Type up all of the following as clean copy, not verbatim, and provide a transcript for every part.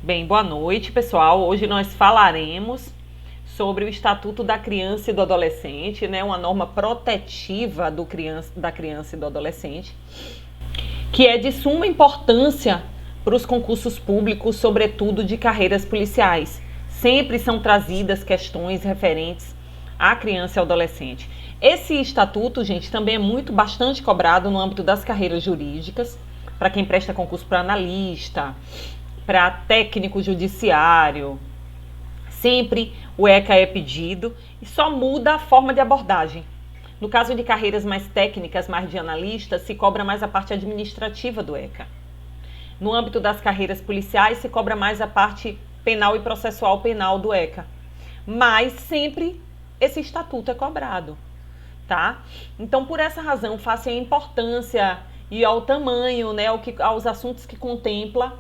Bem, boa noite, pessoal. Hoje nós falaremos sobre o Estatuto da Criança e do Adolescente, né? Uma norma protetiva da criança e do adolescente, que é de suma importância para os concursos públicos, sobretudo de carreiras policiais. Sempre são trazidas questões referentes à criança e ao adolescente. Esse estatuto, gente, também é bastante cobrado no âmbito das carreiras jurídicas, para quem presta concurso para analista, para técnico judiciário. Sempre o ECA é pedido e só muda a forma de abordagem. No caso de carreiras mais técnicas, mais de analista, se cobra mais a parte administrativa do ECA. No âmbito das carreiras policiais, se cobra mais a parte penal e processual penal do ECA. Mas sempre esse estatuto é cobrado, tá? Então, por essa razão, face à importância e ao tamanho, né, aos assuntos que contempla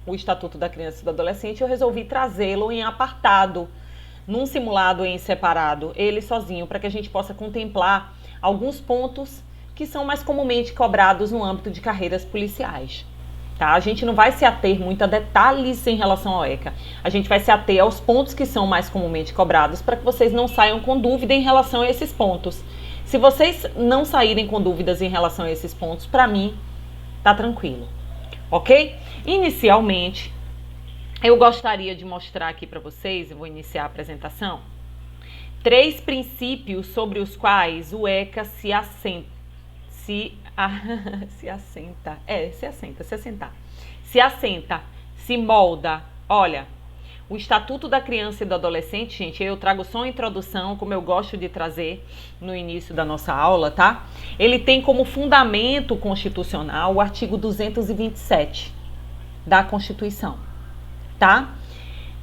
o Estatuto da Criança e do Adolescente, eu resolvi trazê-lo em apartado, num simulado em separado, ele sozinho, para que a gente possa contemplar alguns pontos que são mais comumente cobrados no âmbito de carreiras policiais. Tá? A gente não vai se ater muito a detalhes em relação ao ECA. A gente vai se ater aos pontos que são mais comumente cobrados para que vocês não saiam com dúvida em relação a esses pontos. Se vocês não saírem com dúvidas em relação a esses pontos, para mim, tá tranquilo. Ok? Inicialmente, eu gostaria de mostrar aqui para vocês, eu vou iniciar a apresentação, 3 princípios sobre os quais o ECA se assenta, se molda. Olha, o Estatuto da Criança e do Adolescente, gente, eu trago só uma introdução, como eu gosto de trazer no início da nossa aula, tá? Ele tem como fundamento constitucional o artigo 227 da Constituição, tá?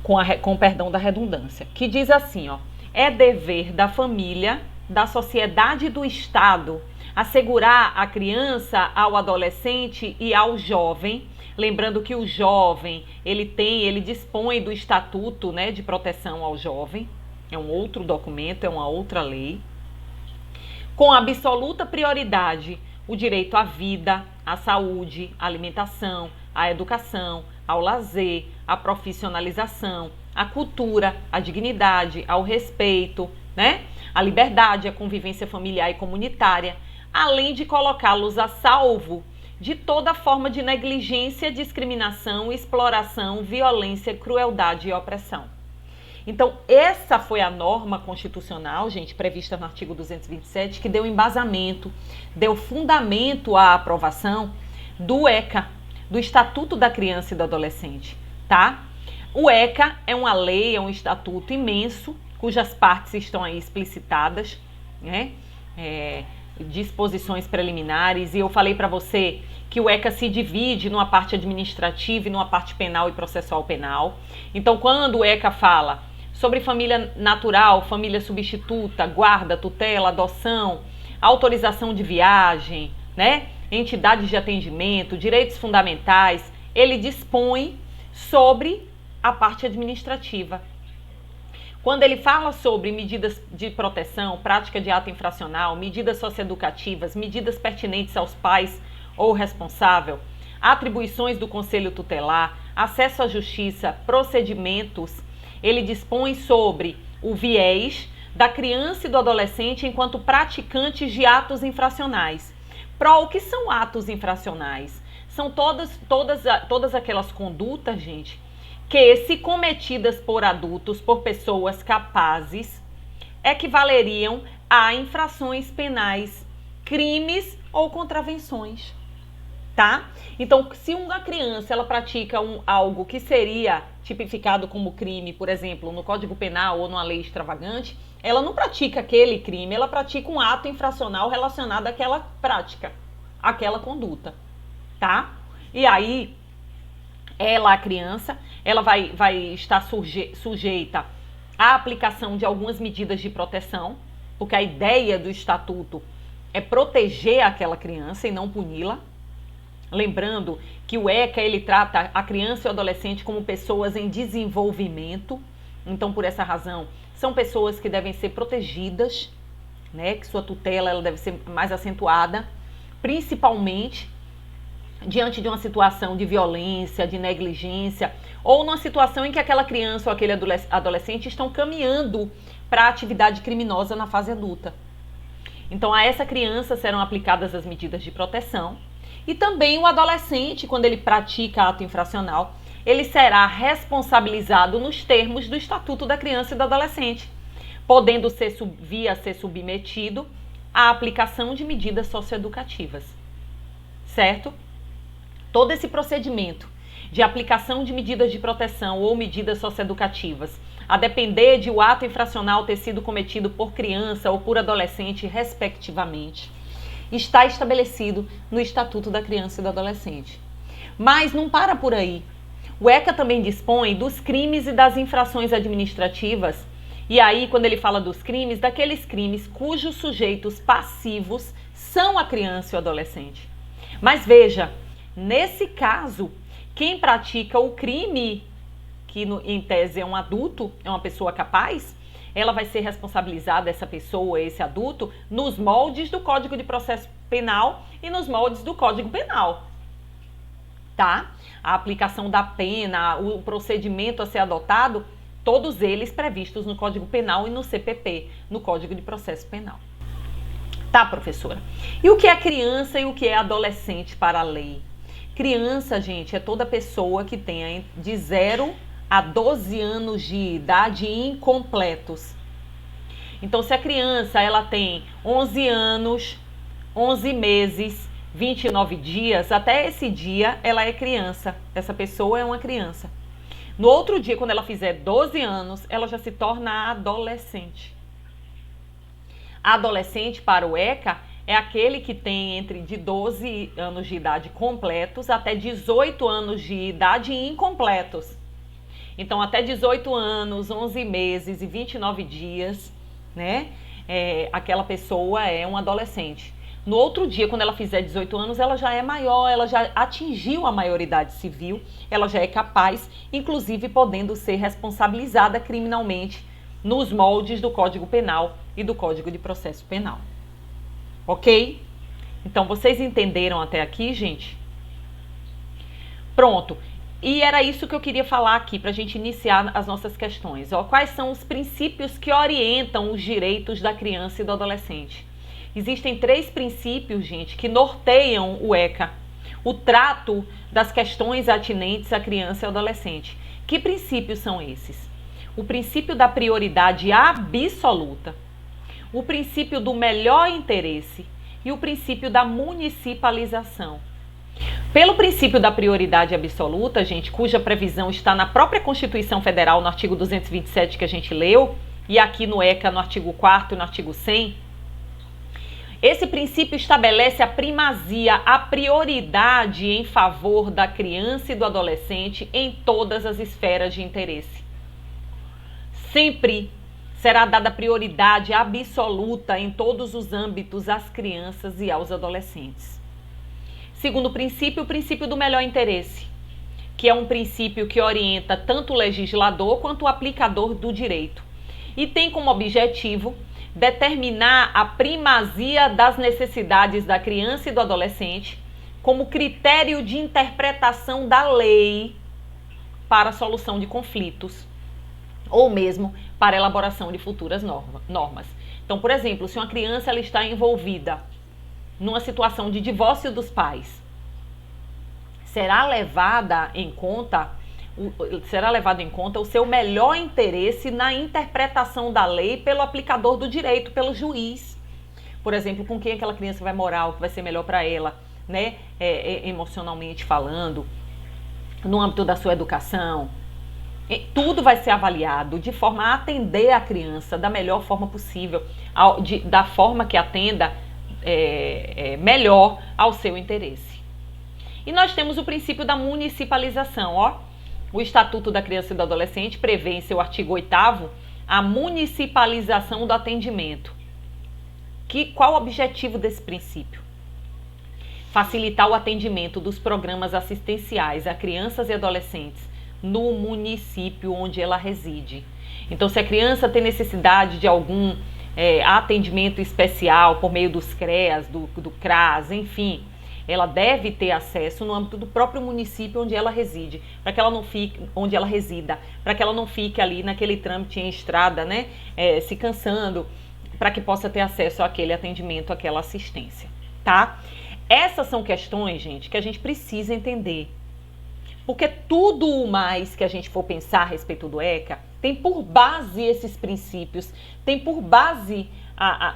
Com perdão da redundância, que diz assim, ó: é dever da família, da sociedade e do Estado assegurar à criança, ao adolescente e ao jovem, lembrando que o jovem, ele dispõe do Estatuto, né, de proteção ao jovem, é um outro documento, é uma outra lei, com absoluta prioridade o direito à vida, à saúde, à alimentação, à educação, ao lazer, à profissionalização, à cultura, à dignidade, ao respeito, né? À liberdade, à convivência familiar e comunitária, além de colocá-los a salvo de toda forma de negligência, discriminação, exploração, violência, crueldade e opressão. Então, essa foi a norma constitucional, gente, prevista no artigo 227, que deu embasamento, deu fundamento à aprovação do ECA, do Estatuto da Criança e do Adolescente, tá? O ECA é uma lei, é um estatuto imenso, cujas partes estão aí explicitadas, né? Disposições preliminares, e eu falei para você que o ECA se divide numa parte administrativa e numa parte penal e processual penal. Então, quando o ECA fala sobre família natural, família substituta, guarda, tutela, adoção, autorização de viagem, né? Entidades de atendimento, direitos fundamentais, ele dispõe sobre a parte administrativa. Quando ele fala sobre medidas de proteção, prática de ato infracional, medidas socioeducativas, medidas pertinentes aos pais ou responsável, atribuições do conselho tutelar, acesso à justiça, procedimentos, ele dispõe sobre o viés da criança e do adolescente enquanto praticantes de atos infracionais. O que são atos infracionais? São todas aquelas condutas, gente, que, se cometidas por adultos, por pessoas capazes, equivaleriam a infrações penais, crimes ou contravenções, tá? Então, se uma criança ela pratica algo que seria tipificado como crime, por exemplo, no Código Penal ou numa lei extravagante, ela não pratica aquele crime, ela pratica um ato infracional relacionado àquela prática, àquela conduta, tá? E aí, a criança, ela vai estar sujeita à aplicação de algumas medidas de proteção, porque a ideia do estatuto é proteger aquela criança e não puni-la. Lembrando que o ECA, ele trata a criança e o adolescente como pessoas em desenvolvimento. Então, por essa razão, são pessoas que devem ser protegidas, né? Que sua tutela ela deve ser mais acentuada, principalmente diante de uma situação de violência, de negligência, ou numa situação em que aquela criança ou aquele adolescente estão caminhando para a atividade criminosa na fase adulta. Então, a essa criança serão aplicadas as medidas de proteção. E também o adolescente, quando ele pratica ato infracional, ele será responsabilizado nos termos do Estatuto da Criança e do Adolescente, podendo ser submetido à aplicação de medidas socioeducativas. Certo? Todo esse procedimento de aplicação de medidas de proteção ou medidas socioeducativas, a depender de o ato infracional ter sido cometido por criança ou por adolescente, respectivamente, está estabelecido no Estatuto da Criança e do Adolescente. Mas não para por aí. O ECA também dispõe dos crimes e das infrações administrativas, e aí, quando ele fala dos crimes, daqueles crimes cujos sujeitos passivos são a criança e o adolescente. Mas veja, nesse caso, quem pratica o crime, que em tese é um adulto, é uma pessoa capaz, ela vai ser responsabilizada, essa pessoa, esse adulto, nos moldes do Código de Processo Penal e nos moldes do Código Penal. Tá? A aplicação da pena, o procedimento a ser adotado, todos eles previstos no Código Penal e no CPP, no Código de Processo Penal. Tá, professora? E o que é criança e o que é adolescente para a lei? Criança, gente, é toda pessoa que tenha de 0 a 12 anos de idade incompletos. Então, se a criança ela tem 11 anos, 11 meses, 29 dias, até esse dia ela é criança. Essa pessoa é uma criança. No outro dia, quando ela fizer 12 anos, ela já se torna adolescente. Adolescente para o ECA é aquele que tem entre de 12 anos de idade completos até 18 anos de idade incompletos. Então, até 18 anos, 11 meses e 29 dias, né? Aquela pessoa é um adolescente. No outro dia, quando ela fizer 18 anos, ela já é maior, ela já atingiu a maioridade civil, ela já é capaz, inclusive podendo ser responsabilizada criminalmente nos moldes do Código Penal e do Código de Processo Penal. Ok? Então, vocês entenderam até aqui, gente? Pronto. E era isso que eu queria falar aqui, para a gente iniciar as nossas questões. Ó, quais são os princípios que orientam os direitos da criança e do adolescente? Existem 3 princípios, gente, que norteiam o ECA, o trato das questões atinentes à criança e ao adolescente. Que princípios são esses? O princípio da prioridade absoluta, o princípio do melhor interesse e o princípio da municipalização. Pelo princípio da prioridade absoluta, gente, cuja previsão está na própria Constituição Federal, no artigo 227 que a gente leu, e aqui no ECA, no artigo 4º e no artigo 100, esse princípio estabelece a primazia, a prioridade em favor da criança e do adolescente em todas as esferas de interesse. Sempre será dada prioridade absoluta em todos os âmbitos às crianças e aos adolescentes. Segundo princípio, o princípio do melhor interesse, que é um princípio que orienta tanto o legislador quanto o aplicador do direito e tem como objetivo determinar a primazia das necessidades da criança e do adolescente como critério de interpretação da lei para a solução de conflitos ou mesmo para a elaboração de futuras normas. Então, por exemplo, se uma criança ela está envolvida numa situação de divórcio dos pais, será levado em conta o seu melhor interesse na interpretação da lei pelo aplicador do direito, pelo juiz. Por exemplo, com quem aquela criança vai morar, o que vai ser melhor para ela, né? Emocionalmente falando, no âmbito da sua educação. Tudo vai ser avaliado de forma a atender a criança da melhor forma possível, da forma que atenda melhor ao seu interesse. E nós temos o princípio da municipalização, ó. O Estatuto da Criança e do Adolescente prevê em seu artigo 8º a municipalização do atendimento. Qual o objetivo desse princípio? Facilitar o atendimento dos programas assistenciais a crianças e adolescentes no município onde ela reside. Então, se a criança tem necessidade de algum atendimento especial por meio dos CREAS, do CRAS, enfim, ela deve ter acesso no âmbito do próprio município onde ela reside, para que ela não fique, onde ela resida, para que ela não fique ali naquele trâmite em estrada, né, se cansando, para que possa ter acesso àquele atendimento, àquela assistência, tá? Essas são questões, gente, que a gente precisa entender. Porque tudo mais que a gente for pensar a respeito do ECA tem por base esses princípios, tem por base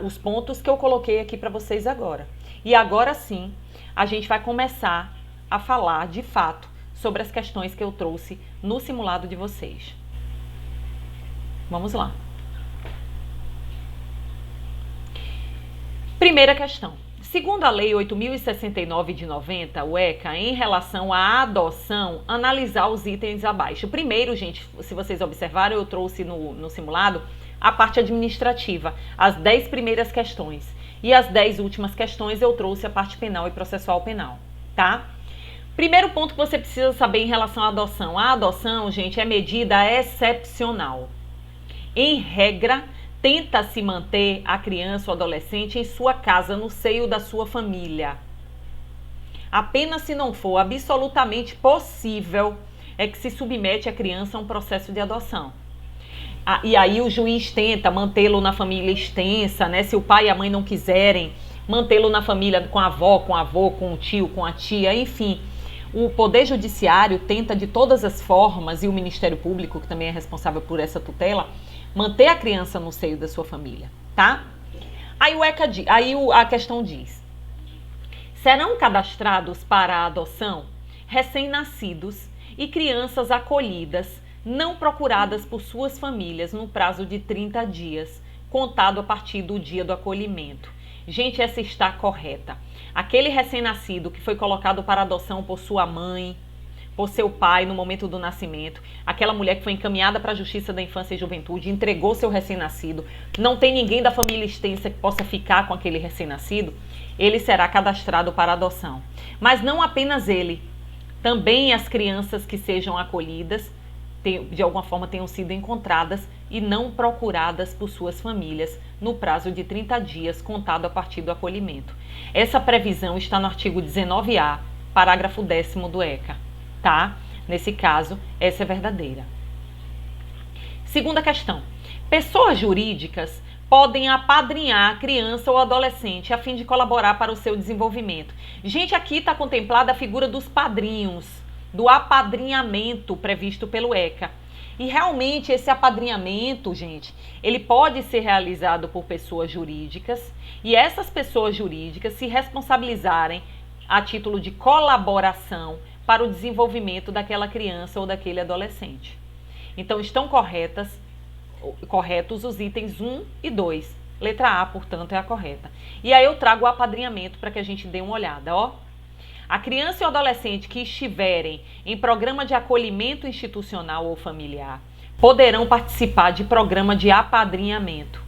os pontos que eu coloquei aqui para vocês agora. E agora sim, a gente vai começar a falar de fato sobre as questões que eu trouxe no simulado de vocês. Vamos lá. Primeira questão. Segundo a Lei 8.069 de 90, o ECA, em relação à adoção, analisar os itens abaixo. Primeiro, gente, se vocês observaram, eu trouxe no simulado a parte administrativa, as 10 primeiras questões. E as 10 últimas questões eu trouxe a parte penal e processual penal, tá? Primeiro ponto que você precisa saber em relação à adoção. A adoção, gente, é medida excepcional. Em regra, tenta-se manter a criança ou adolescente em sua casa, no seio da sua família. Apenas se não for absolutamente possível é que se submete a criança a um processo de adoção. E aí o juiz tenta mantê-lo na família extensa, né? Se o pai e a mãe não quiserem, mantê-lo na família com a avó, com o avô, com o tio, com a tia, enfim. O Poder Judiciário tenta de todas as formas, e o Ministério Público, que também é responsável por essa tutela, manter a criança no seio da sua família, tá? Aí a questão diz: serão cadastrados para a adoção recém-nascidos e crianças acolhidas não procuradas por suas famílias no prazo de 30 dias, contado a partir do dia do acolhimento. Gente, essa está correta. Aquele recém-nascido que foi colocado para adoção por sua mãe, por seu pai no momento do nascimento, aquela mulher que foi encaminhada para a Justiça da Infância e Juventude, entregou seu recém-nascido, não tem ninguém da família extensa que possa ficar com aquele recém-nascido, ele será cadastrado para adoção. Mas não apenas ele, também as crianças que sejam acolhidas, de alguma forma tenham sido encontradas e não procuradas por suas famílias no prazo de 30 dias, contado a partir do acolhimento. Essa previsão está no artigo 19A, parágrafo 10º do ECA. Tá? Nesse caso, essa é verdadeira. Segunda questão. Pessoas jurídicas podem apadrinhar a criança ou adolescente a fim de colaborar para o seu desenvolvimento. Gente, aqui está contemplada a figura dos padrinhos, do apadrinhamento previsto pelo ECA. E realmente esse apadrinhamento, gente, ele pode ser realizado por pessoas jurídicas e essas pessoas jurídicas se responsabilizarem a título de colaboração para o desenvolvimento daquela criança ou daquele adolescente. Então, estão corretos os itens 1 e 2. Letra A, portanto, é a correta. E aí eu trago o apadrinhamento para que a gente dê uma olhada, ó. A criança e o adolescente que estiverem em programa de acolhimento institucional ou familiar poderão participar de programa de apadrinhamento.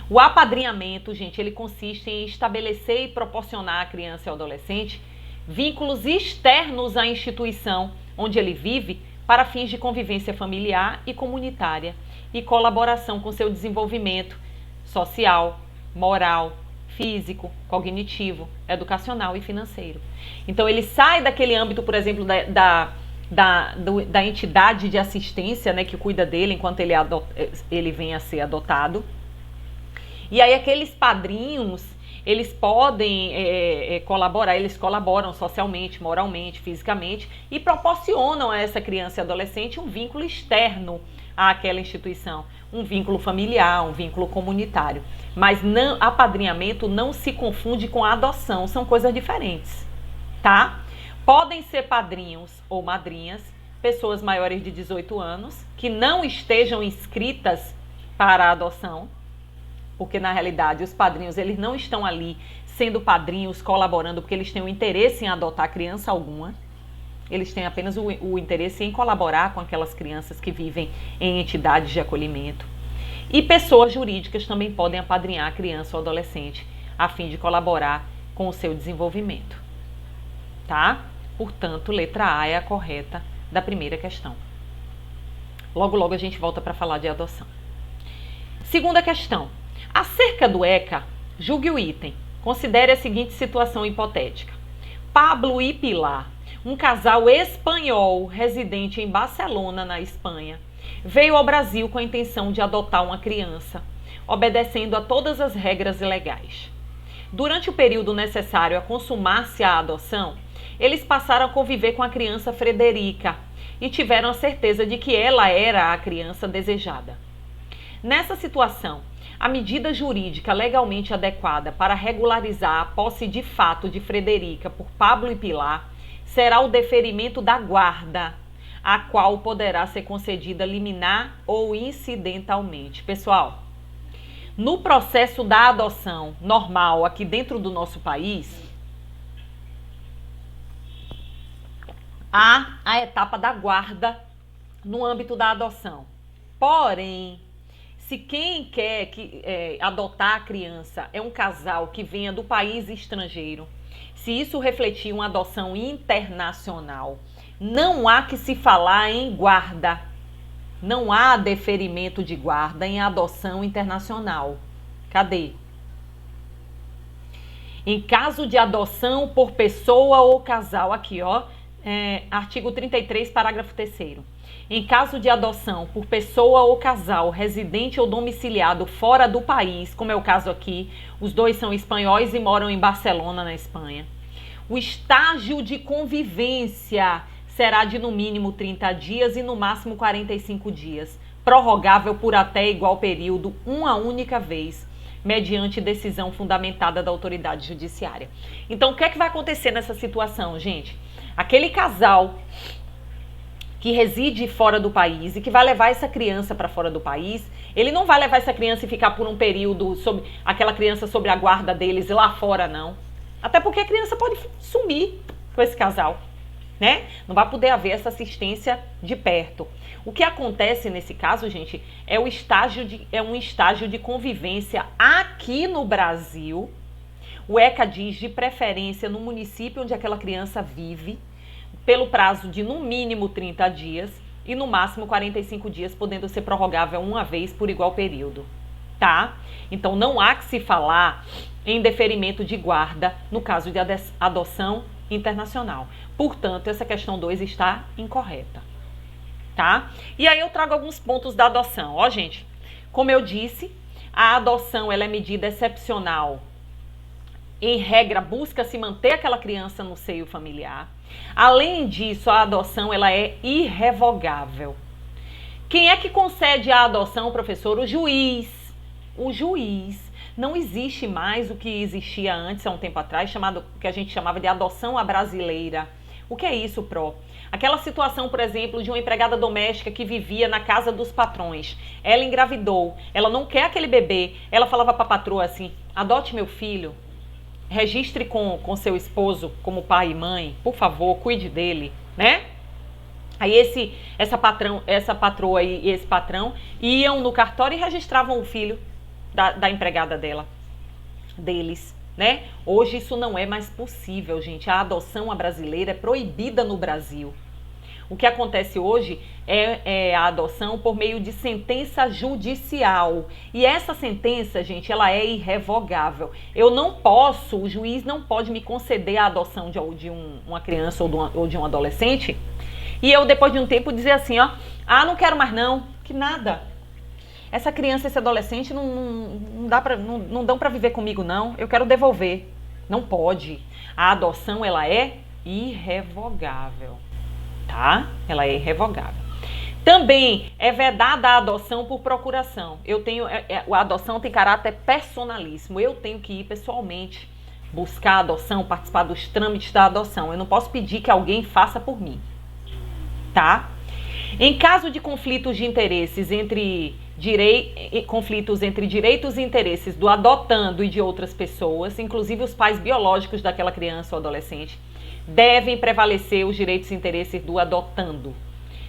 O apadrinhamento, gente, ele consiste em estabelecer e proporcionar à criança e ao adolescente vínculos externos à instituição onde ele vive para fins de convivência familiar e comunitária e colaboração com seu desenvolvimento social, moral, físico, cognitivo, educacional e financeiro. Então ele sai daquele âmbito, por exemplo, da entidade de assistência, né, que cuida dele enquanto ele vem a ser adotado. E aí aqueles padrinhos, eles podem colaborar, eles colaboram socialmente, moralmente, fisicamente e proporcionam a essa criança e adolescente um vínculo externo àquela instituição, um vínculo familiar, um vínculo comunitário. Mas apadrinhamento não se confunde com adoção, são coisas diferentes, tá? Podem ser padrinhos ou madrinhas, pessoas maiores de 18 anos, que não estejam inscritas para a adoção, porque na realidade os padrinhos eles não estão ali sendo padrinhos, colaborando, porque eles têm o interesse em adotar criança alguma. Eles têm apenas o interesse em colaborar com aquelas crianças que vivem em entidades de acolhimento. E pessoas jurídicas também podem apadrinhar a criança ou adolescente a fim de colaborar com o seu desenvolvimento. Tá? Portanto, letra A é a correta da primeira questão. Logo, logo a gente volta para falar de adoção. Segunda questão. Acerca do ECA, julgue o item. Considere a seguinte situação hipotética. Pablo e Pilar, um casal espanhol residente em Barcelona, na Espanha, veio ao Brasil com a intenção de adotar uma criança, obedecendo a todas as regras legais. Durante o período necessário a consumar-se a adoção, eles passaram a conviver com a criança Frederica e tiveram a certeza de que ela era a criança desejada. Nessa situação, a medida jurídica legalmente adequada para regularizar a posse de fato de Frederica por Pablo e Pilar será o deferimento da guarda, a qual poderá ser concedida liminar ou incidentalmente. Pessoal, no processo da adoção normal aqui dentro do nosso país, há a etapa da guarda no âmbito da adoção. Porém, se quem quer adotar a criança é um casal que venha do país estrangeiro, se isso refletir uma adoção internacional, não há que se falar em guarda. Não há deferimento de guarda em adoção internacional. Cadê? Em caso de adoção por pessoa ou casal, aqui ó, artigo 33, parágrafo 3º. Em caso de adoção por pessoa ou casal residente ou domiciliado fora do país, como é o caso aqui, os dois são espanhóis e moram em Barcelona, na Espanha, o estágio de convivência será de no mínimo 30 dias e no máximo 45 dias, prorrogável por até igual período, uma única vez, mediante decisão fundamentada da autoridade judiciária. Então, o que é que vai acontecer nessa situação, gente? Aquele casal que reside fora do país e que vai levar essa criança para fora do país, ele não vai levar essa criança e ficar por um período aquela criança sob a guarda deles lá fora, não. Até porque a criança pode sumir com esse casal, né? Não vai poder haver essa assistência de perto. O que acontece nesse caso, gente, é um estágio de convivência aqui no Brasil. O ECA diz de preferência no município onde aquela criança vive, pelo prazo de no mínimo 30 dias e no máximo 45 dias, podendo ser prorrogável uma vez por igual período, tá? Então não há que se falar em deferimento de guarda no caso de adoção internacional. Portanto, essa questão 2 está incorreta, tá? E aí eu trago alguns pontos da adoção. Ó, gente, como eu disse, a adoção ela é medida excepcional. Em regra, busca-se manter aquela criança no seio familiar. Além disso, a adoção ela é irrevogável. Quem é que concede a adoção, professor? O juiz. O juiz. Não existe mais o que existia antes, há um tempo atrás, que a gente chamava de adoção à brasileira. O que é isso, Pro? Aquela situação, por exemplo, de uma empregada doméstica que vivia na casa dos patrões. Ela engravidou, ela não quer aquele bebê. Ela falava para a patroa assim, adote meu filho. Registre com seu esposo como pai e mãe, por favor, cuide dele, né? Aí essa patroa e esse patrão iam no cartório e registravam o filho da empregada deles, né? Hoje isso não é mais possível, gente. A adoção à brasileira é proibida no Brasil. O que acontece hoje é a adoção por meio de sentença judicial. E essa sentença, gente, ela é irrevogável. O juiz não pode me conceder a adoção de uma criança ou de um adolescente. E eu, depois de um tempo, dizer assim, ó, não quero mais não, que nada. Essa criança, esse adolescente não dão para viver comigo não, eu quero devolver. Não pode. A adoção, ela é irrevogável. Tá? Ela é irrevogável. Também é vedada a adoção por procuração. A adoção tem caráter personalíssimo. Eu tenho que ir pessoalmente buscar a adoção, participar dos trâmites da adoção. Eu não posso pedir que alguém faça por mim. Tá? Em caso de conflitos de interesses conflitos entre direitos e interesses do adotando e de outras pessoas, inclusive os pais biológicos daquela criança ou adolescente, devem prevalecer os direitos e interesses do adotando.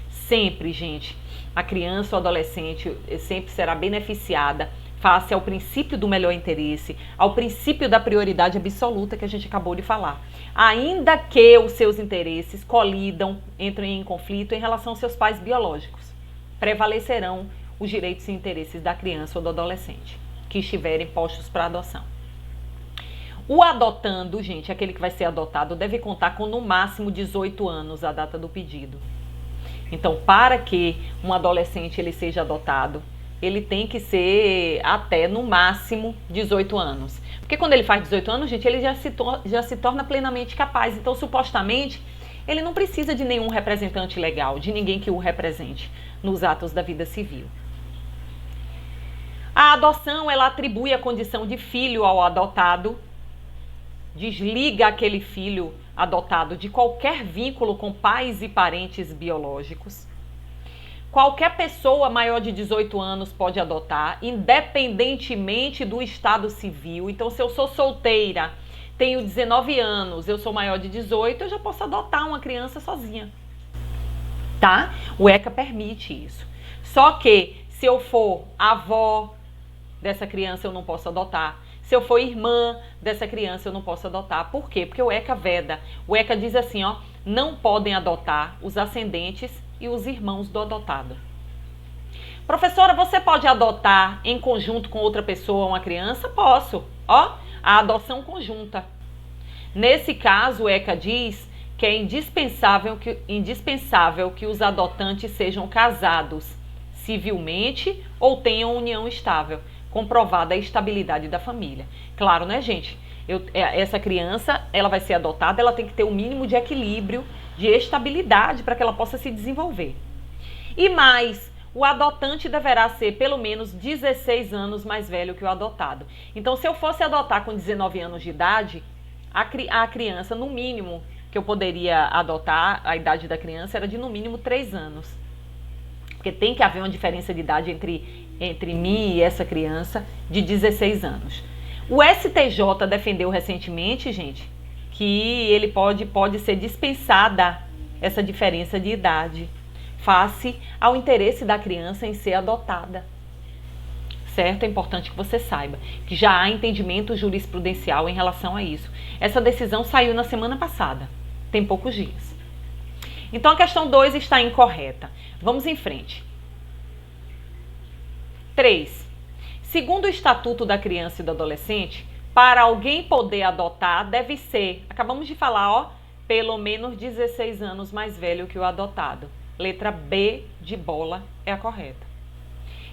Sempre, gente, a criança ou adolescente sempre será beneficiada face ao princípio do melhor interesse, ao princípio da prioridade absoluta que a gente acabou de falar. Ainda que os seus interesses colidam, entrem em conflito em relação aos seus pais biológicos, prevalecerão os direitos e interesses da criança ou do adolescente que estiverem postos para adoção. O adotando, gente, aquele que vai ser adotado, deve contar com no máximo 18 anos a data do pedido. Então, para que um adolescente ele seja adotado, ele tem que ser até no máximo 18 anos. Porque quando ele faz 18 anos, gente, ele já se torna plenamente capaz. Então, supostamente, ele não precisa de nenhum representante legal, de ninguém que o represente nos atos da vida civil. A adoção, ela atribui a condição de filho ao adotado, desliga aquele filho adotado de qualquer vínculo com pais e parentes biológicos. Qualquer pessoa maior de 18 anos pode adotar, independentemente do estado civil. Então, se eu sou solteira, tenho 19 anos, eu sou maior de 18, eu já posso adotar uma criança sozinha. Tá? O ECA permite isso. Só que, se eu for avó dessa criança, eu não posso adotar. Se eu for irmã dessa criança, eu não posso adotar. Por quê? Porque o ECA veda. O ECA diz assim, ó, não podem adotar os ascendentes e os irmãos do adotado. Professora, você pode adotar em conjunto com outra pessoa uma criança? Posso. Ó, a adoção conjunta. Nesse caso, o ECA diz que é indispensável que os adotantes sejam casados civilmente ou tenham união estável, comprovada a estabilidade da família. Claro, né, gente? Essa criança, ela vai ser adotada, ela tem que ter um mínimo de equilíbrio, de estabilidade para que ela possa se desenvolver. E mais, o adotante deverá ser pelo menos 16 anos mais velho que o adotado. Então, se eu fosse adotar com 19 anos de idade, a criança, no mínimo, que eu poderia adotar, a idade da criança era de no mínimo 3 anos. Porque tem que haver uma diferença de idade entre mim e essa criança de 16 anos. O STJ defendeu recentemente, gente, que ele pode ser dispensada essa diferença de idade, face ao interesse da criança em ser adotada. Certo? É importante que você saiba que já há entendimento jurisprudencial em relação a isso. Essa decisão saiu na semana passada, tem poucos dias. Então a questão 2 está incorreta. Vamos em frente. 3. Segundo o Estatuto da Criança e do Adolescente, para alguém poder adotar, deve ser, acabamos de falar, ó, pelo menos 16 anos mais velho que o adotado. Letra B de bola é a correta.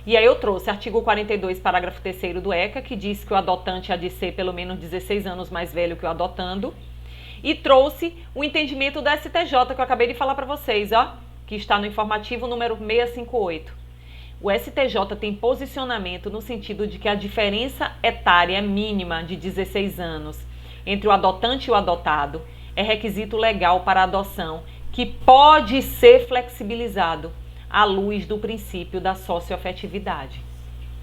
E aí eu trouxe artigo 42, parágrafo 3º do ECA, que diz que o adotante há de ser pelo menos 16 anos mais velho que o adotando. E trouxe o entendimento da STJ, que eu acabei de falar para vocês, ó, que está no informativo número 658. O STJ tem posicionamento no sentido de que a diferença etária mínima de 16 anos entre o adotante e o adotado é requisito legal para a adoção, que pode ser flexibilizado à luz do princípio da socioafetividade.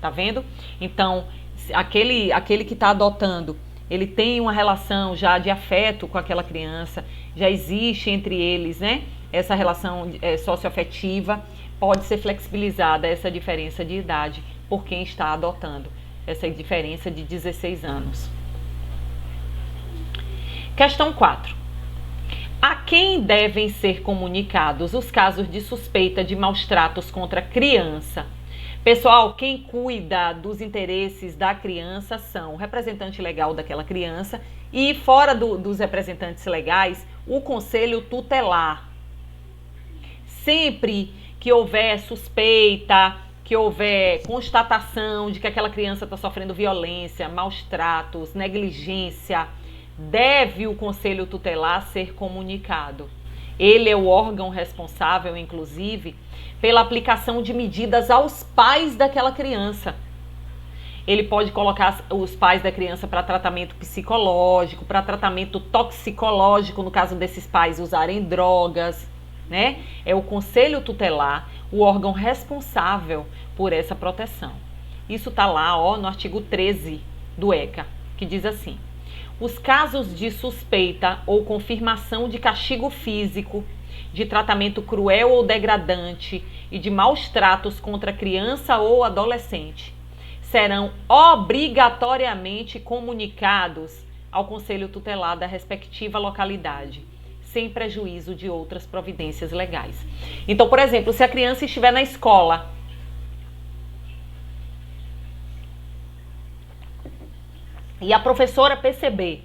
Tá vendo? Então, aquele que está adotando, ele tem uma relação já de afeto com aquela criança, já existe entre eles, né, essa relação socioafetiva. Pode ser flexibilizada essa diferença de idade por quem está adotando, essa diferença de 16 anos. Questão 4. A quem devem ser comunicados os casos de suspeita de maus tratos contra criança? Pessoal, quem cuida dos interesses da criança são o representante legal daquela criança e, fora dos representantes legais, o conselho tutelar. Sempre que houver suspeita, que houver constatação de que aquela criança está sofrendo violência, maus tratos, negligência, deve o conselho tutelar ser comunicado. Ele é o órgão responsável, inclusive, pela aplicação de medidas aos pais daquela criança. Ele pode colocar os pais da criança para tratamento psicológico, para tratamento toxicológico, no caso desses pais usarem drogas, né? É o conselho tutelar, o órgão responsável por essa proteção. Isso está lá, ó, no artigo 13 do ECA, que diz assim: os casos de suspeita ou confirmação de castigo físico, de tratamento cruel ou degradante e de maus tratos contra criança ou adolescente serão obrigatoriamente comunicados ao conselho tutelar da respectiva localidade, sem prejuízo de outras providências legais. Então, por exemplo, se a criança estiver na escola e a professora perceber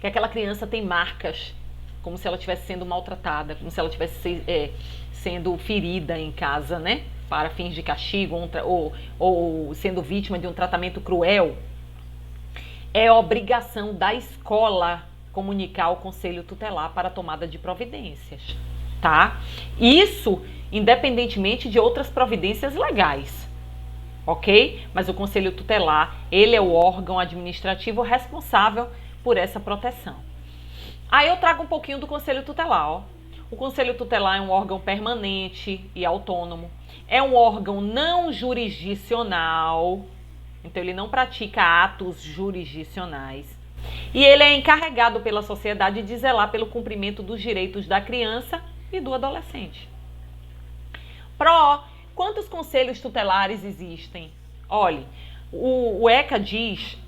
que aquela criança tem marcas, como se ela estivesse sendo maltratada, como se ela estivesse sendo ferida em casa, né? Para fins de castigo ou sendo vítima de um tratamento cruel, é obrigação da escola comunicar ao conselho tutelar para a tomada de providências, tá? Isso independentemente de outras providências legais, ok? Mas o conselho tutelar, ele é o órgão administrativo responsável por essa proteção. Aí eu trago um pouquinho do conselho tutelar, ó. O conselho tutelar é um órgão permanente e autônomo, é um órgão não jurisdicional, então ele não pratica atos jurisdicionais. E ele é encarregado pela sociedade de zelar pelo cumprimento dos direitos da criança e do adolescente. Quantos conselhos tutelares existem? Olhe, o ECA diz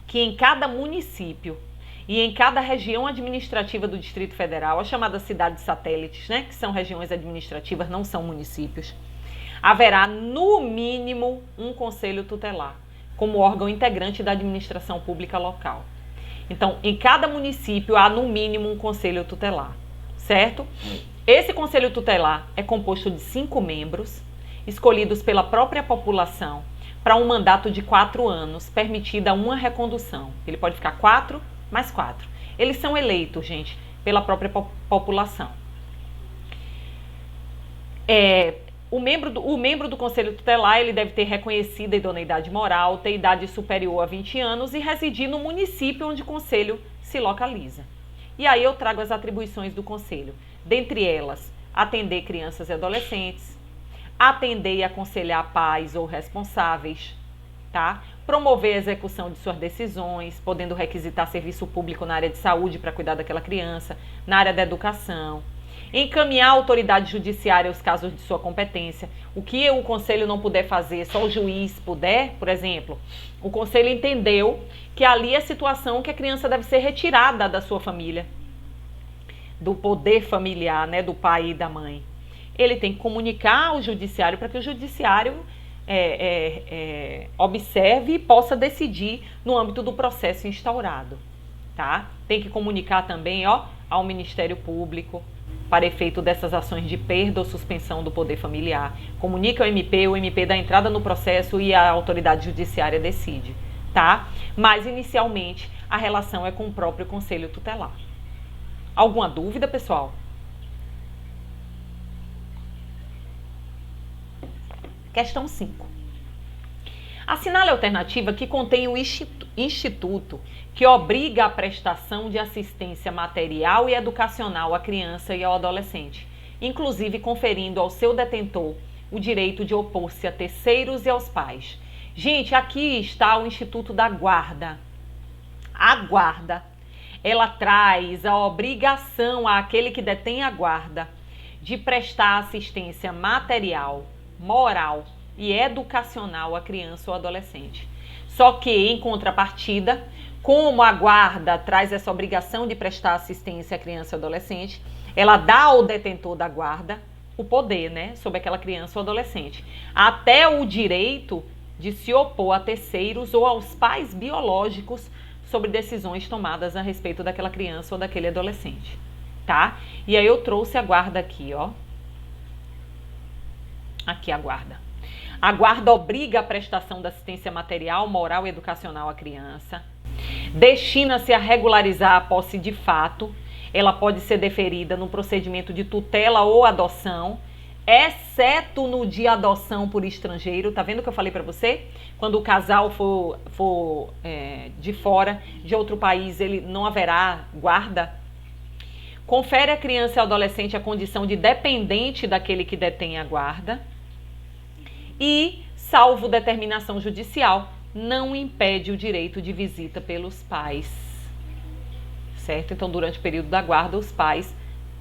que em cada município e em cada região administrativa do Distrito Federal, as chamadas cidades satélites, né, que são regiões administrativas, não são municípios, haverá no mínimo um conselho tutelar, como órgão integrante da administração pública local. Então, em cada município há no mínimo um conselho tutelar, certo? Esse conselho tutelar é composto de 5 membros, escolhidos pela própria população, para um mandato de 4 anos, permitida uma recondução. Ele pode ficar 4 mais 4. Eles são eleitos, gente, pela própria população. O membro do conselho tutelar, ele deve ter reconhecida idoneidade moral, ter idade superior a 20 anos e residir no município onde o conselho se localiza. E aí eu trago as atribuições do conselho. Dentre elas, atender crianças e adolescentes, atender e aconselhar pais ou responsáveis, tá? Promover a execução de suas decisões, podendo requisitar serviço público na área de saúde para cuidar daquela criança, na área da educação, encaminhar a autoridade judiciária aos casos de sua competência. O que o conselho não puder fazer, só o juiz puder, por exemplo, o conselho entendeu que ali é a situação que a criança deve ser retirada da sua família, do poder familiar, né, do pai e da mãe. Ele tem que comunicar ao judiciário para que o judiciário observe e possa decidir no âmbito do processo instaurado, tá? Tem que comunicar também, ó, ao Ministério Público para efeito dessas ações de perda ou suspensão do poder familiar. Comunica ao MP, o MP dá entrada no processo e a autoridade judiciária decide, tá? Mas inicialmente a relação é com o próprio conselho tutelar. Alguma dúvida, pessoal? Questão 5. Assinale a alternativa que contém o instituto que obriga a prestação de assistência material e educacional à criança e ao adolescente, inclusive conferindo ao seu detentor o direito de opor-se a terceiros e aos pais. Gente, aqui está o Instituto da Guarda. A guarda, ela traz a obrigação àquele que detém a guarda de prestar assistência material, moral e educacional à criança ou adolescente. Só que, em contrapartida, como a guarda traz essa obrigação de prestar assistência à criança ou adolescente, ela dá ao detentor da guarda o poder, né, sobre aquela criança ou adolescente, até o direito de se opor a terceiros ou aos pais biológicos sobre decisões tomadas a respeito daquela criança ou daquele adolescente, tá? E aí eu trouxe a guarda aqui, ó. Aqui a guarda. A guarda obriga a prestação da assistência material, moral e educacional à criança. Destina-se a regularizar a posse de fato. Ela pode ser deferida no procedimento de tutela ou adoção, exceto no de adoção por estrangeiro. Tá vendo o que eu falei para você? Quando o casal for de fora, de outro país, ele não haverá guarda. Confere à criança e ao adolescente a condição de dependente daquele que detém a guarda. E, salvo determinação judicial, não impede o direito de visita pelos pais, certo? Então, durante o período da guarda, os pais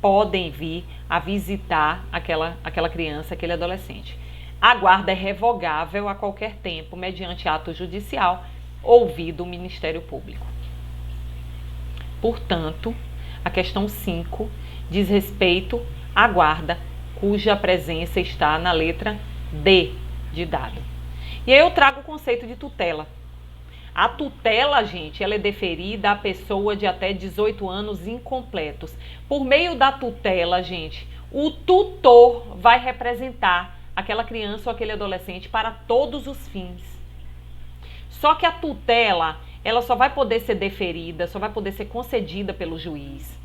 podem vir a visitar aquela criança, aquele adolescente. A guarda é revogável a qualquer tempo, mediante ato judicial, ouvido o Ministério Público. Portanto, a questão 5 diz respeito à guarda, cuja presença está na letra D de dado. E aí eu trago o conceito de tutela. A tutela, gente, ela é deferida à pessoa de até 18 anos incompletos. Por meio da tutela, gente, o tutor vai representar aquela criança ou aquele adolescente para todos os fins. Só que a tutela, ela só vai poder ser deferida, só vai poder ser concedida pelo juiz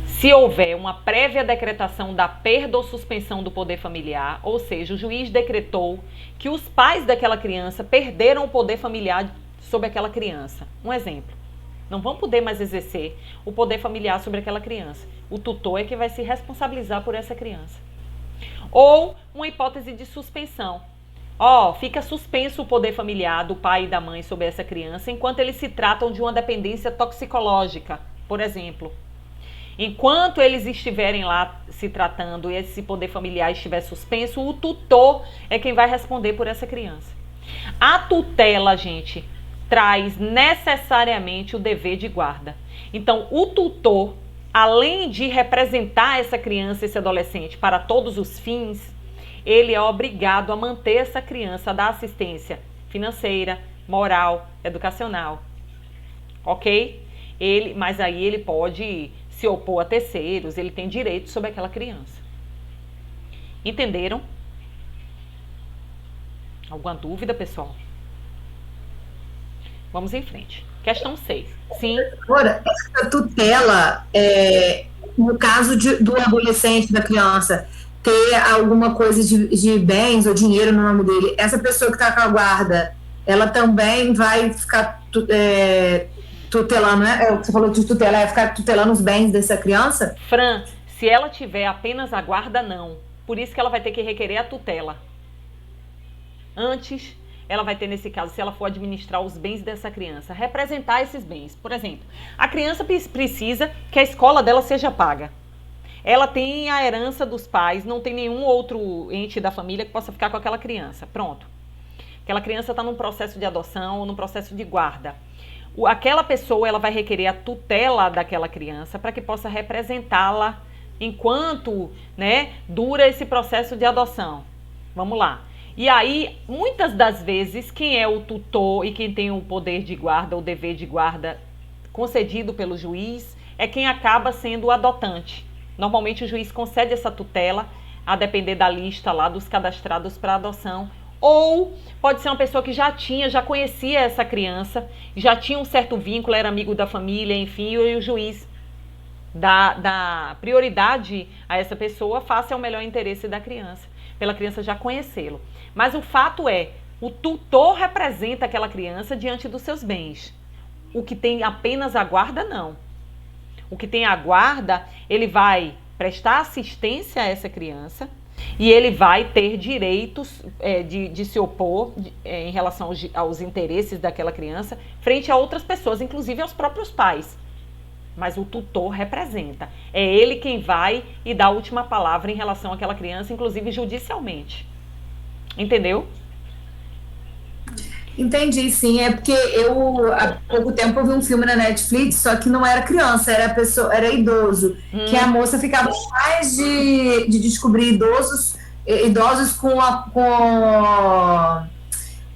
se houver uma prévia decretação da perda ou suspensão do poder familiar, ou seja, o juiz decretou que os pais daquela criança perderam o poder familiar sobre aquela criança. Um exemplo, não vão poder mais exercer o poder familiar sobre aquela criança. O tutor é que vai se responsabilizar por essa criança. Ou uma hipótese de suspensão. Fica suspenso o poder familiar do pai e da mãe sobre essa criança enquanto eles se tratam de uma dependência toxicológica, por exemplo. Enquanto eles estiverem lá se tratando e esse poder familiar estiver suspenso, o tutor é quem vai responder por essa criança. A tutela, gente, traz necessariamente o dever de guarda. Então, o tutor, além de representar essa criança, esse adolescente para todos os fins, ele é obrigado a manter essa criança, a dar assistência financeira, moral, educacional. Ok? Mas aí ele pode se opor a terceiros, ele tem direito sobre aquela criança. Entenderam? Alguma dúvida, pessoal? Vamos em frente. Questão 6. Sim. Agora, essa tutela, no caso do adolescente, da criança, ter alguma coisa de bens ou dinheiro no nome dele, essa pessoa que está com a guarda, ela também vai ficar tutelando, né? Você falou de tutela, vai ficar tutelando os bens dessa criança? Fran, se ela tiver apenas a guarda, não. Por isso que ela vai ter que requerer a tutela. Antes, ela vai ter, nesse caso, se ela for administrar os bens dessa criança, representar esses bens. Por exemplo, a criança precisa que a escola dela seja paga. Ela tem a herança dos pais, não tem nenhum outro ente da família que possa ficar com aquela criança. Pronto. Aquela criança está num processo de adoção ou num processo de guarda. Aquela pessoa, ela vai requerer a tutela daquela criança para que possa representá-la enquanto, dura esse processo de adoção. Vamos lá. E aí, muitas das vezes, quem é o tutor e quem tem o poder de guarda, o dever de guarda concedido pelo juiz, é quem acaba sendo o adotante. Normalmente o juiz concede essa tutela, a depender da lista lá dos cadastrados para adoção. Ou pode ser uma pessoa que já conhecia essa criança, já tinha um certo vínculo, era amigo da família, enfim, e o juiz dá prioridade a essa pessoa face ao melhor interesse da criança, pela criança já conhecê-lo. Mas o fato é, o tutor representa aquela criança diante dos seus bens. O que tem apenas a guarda, não. O que tem a guarda, ele vai prestar assistência a essa criança e ele vai ter direitos de se opor em relação aos interesses daquela criança frente a outras pessoas, inclusive aos próprios pais. Mas o tutor representa. É ele quem vai e dá a última palavra em relação àquela criança, inclusive judicialmente. Entendeu? Entendi, sim. É porque há pouco tempo, eu vi um filme na Netflix, só que não era criança, era idoso. Que a moça ficava atrás de descobrir idosos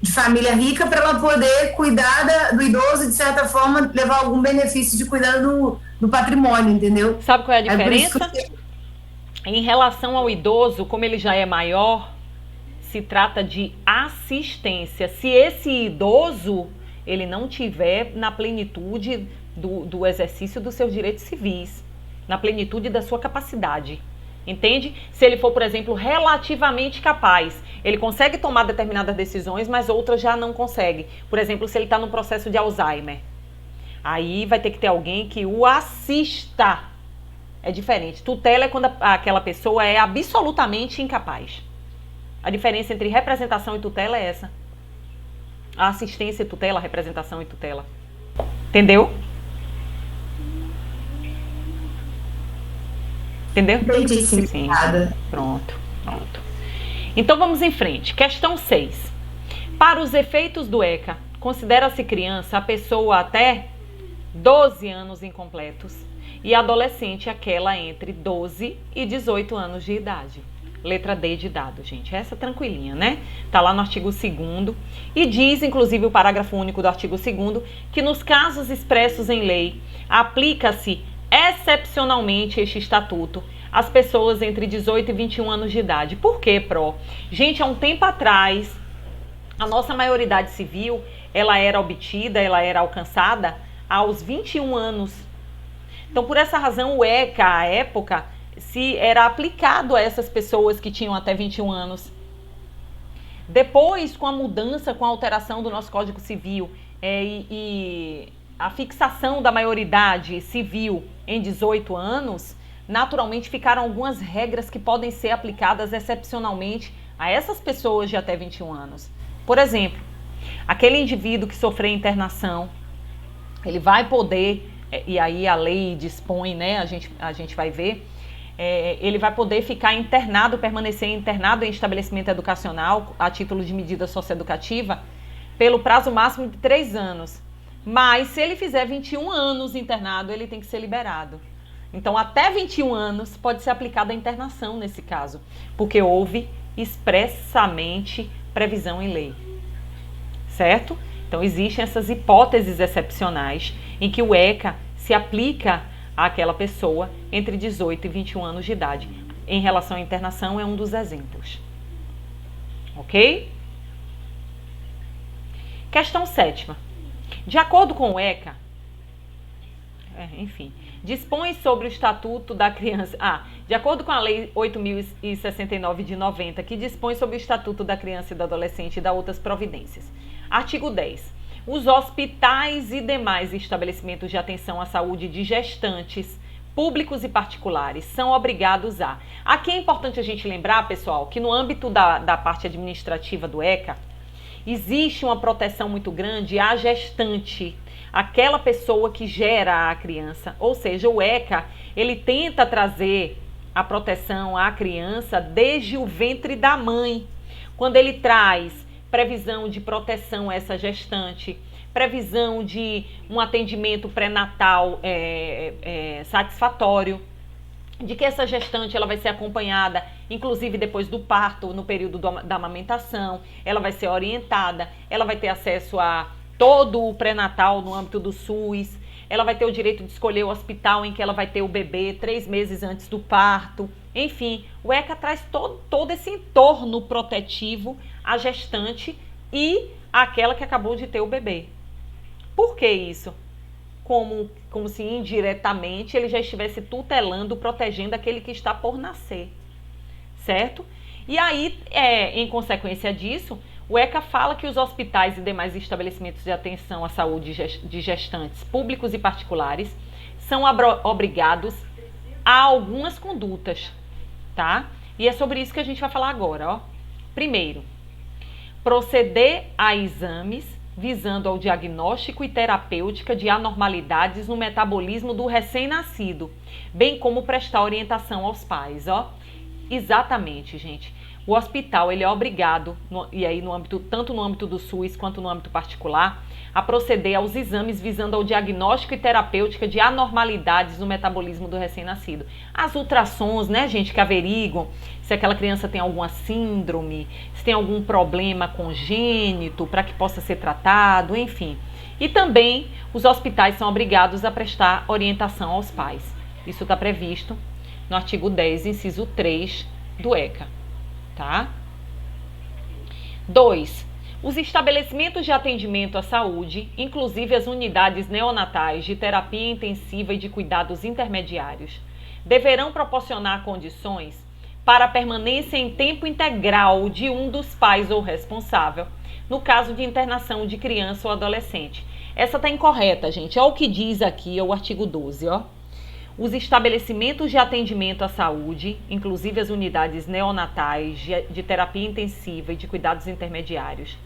de família rica para ela poder cuidar do idoso e, de certa forma, levar algum benefício de cuidar do patrimônio, entendeu? Sabe qual é a diferença? Em relação ao idoso, como ele já é maior, se trata de assistência. Se esse idoso, ele não tiver na plenitude do exercício dos seus direitos civis, na plenitude da sua capacidade. Entende? Se ele for, por exemplo, relativamente capaz, ele consegue tomar determinadas decisões, mas outras já não consegue. Por exemplo, se ele está no processo de Alzheimer, aí vai ter que ter alguém que o assista. É diferente. Tutela é quando aquela pessoa é absolutamente incapaz. A diferença entre representação e tutela é essa. A assistência e tutela, a representação e tutela. Entendeu? Entendeu? Entendi, sim. Sim. Pronto. Então vamos em frente. Questão 6. Para os efeitos do ECA, considera-se criança a pessoa até 12 anos incompletos e adolescente aquela entre 12 e 18 anos de idade. letra D de dado, gente. Essa tranquilinha, né? Tá lá no artigo 2º e diz, inclusive, o parágrafo único do artigo 2º, que nos casos expressos em lei, aplica-se excepcionalmente este estatuto às pessoas entre 18 e 21 anos de idade. Por quê, Pro? Gente, há um tempo atrás, a nossa maioridade civil, ela era obtida, ela era alcançada aos 21 anos. Então, por essa razão, o ECA, à época, se era aplicado a essas pessoas que tinham até 21 anos. Depois, com a mudança, com a alteração do nosso Código Civil e a fixação da maioridade civil em 18 anos, naturalmente ficaram algumas regras que podem ser aplicadas excepcionalmente a essas pessoas de até 21 anos. Por exemplo, aquele indivíduo que sofreu internação, ele vai poder, e aí a lei dispõe, né, a gente vai ver, ele vai poder ficar internado, permanecer internado em estabelecimento educacional a título de medida socioeducativa pelo prazo máximo de 3 anos. Mas se ele fizer 21 anos internado, ele tem que ser liberado. Então, até 21 anos pode ser aplicada a internação nesse caso, porque houve expressamente previsão em lei. Certo? Então, existem essas hipóteses excepcionais em que o ECA se aplica àquela pessoa entre 18 e 21 anos de idade. Em relação à internação, é um dos exemplos. Ok? Questão 7ª. De acordo com o ECA, dispõe sobre o Estatuto da Criança... de acordo com a Lei 8.069 de 90, que dispõe sobre o Estatuto da Criança e do Adolescente e da outras providências. Artigo 10. Os hospitais e demais estabelecimentos de atenção à saúde de gestantes, públicos e particulares, são obrigados a... Aqui é importante a gente lembrar, pessoal, que no âmbito da parte administrativa do ECA, existe uma proteção muito grande à gestante, aquela pessoa que gera a criança. Ou seja, o ECA, ele tenta trazer a proteção à criança desde o ventre da mãe. Quando ele traz previsão de proteção a essa gestante, previsão de um atendimento pré-natal satisfatório, de que essa gestante ela vai ser acompanhada, inclusive depois do parto, no período da amamentação, ela vai ser orientada, ela vai ter acesso a todo o pré-natal no âmbito do SUS, ela vai ter o direito de escolher o hospital em que ela vai ter o bebê 3 meses antes do parto. Enfim, o ECA traz todo esse entorno protetivo à gestante e àquela que acabou de ter o bebê. Por que isso? Como se indiretamente ele já estivesse tutelando, protegendo aquele que está por nascer, certo? E aí, em consequência disso, o ECA fala que os hospitais e demais estabelecimentos de atenção à saúde de gestantes públicos e particulares são obrigados a algumas condutas, tá? E é sobre isso que a gente vai falar agora, ó. Primeiro, proceder a exames visando ao diagnóstico e terapêutica de anormalidades no metabolismo do recém-nascido, bem como prestar orientação aos pais, ó. Exatamente, gente. O hospital, ele é obrigado, e aí tanto no âmbito do SUS quanto no âmbito particular, a proceder aos exames visando ao diagnóstico e terapêutica de anormalidades no metabolismo do recém-nascido. As ultrassons, né, gente, que averiguam se aquela criança tem alguma síndrome, se tem algum problema congênito para que possa ser tratado, enfim. E também os hospitais são obrigados a prestar orientação aos pais. Isso está previsto no artigo 10, inciso 3 do ECA. Tá? 2. Os estabelecimentos de atendimento à saúde, inclusive as unidades neonatais de terapia intensiva e de cuidados intermediários, deverão proporcionar condições para a permanência em tempo integral de um dos pais ou responsável, no caso de internação de criança ou adolescente. Essa está incorreta, gente. Olha o que diz aqui, o artigo 12, ó. Os estabelecimentos de atendimento à saúde, inclusive as unidades neonatais de terapia intensiva e de cuidados intermediários,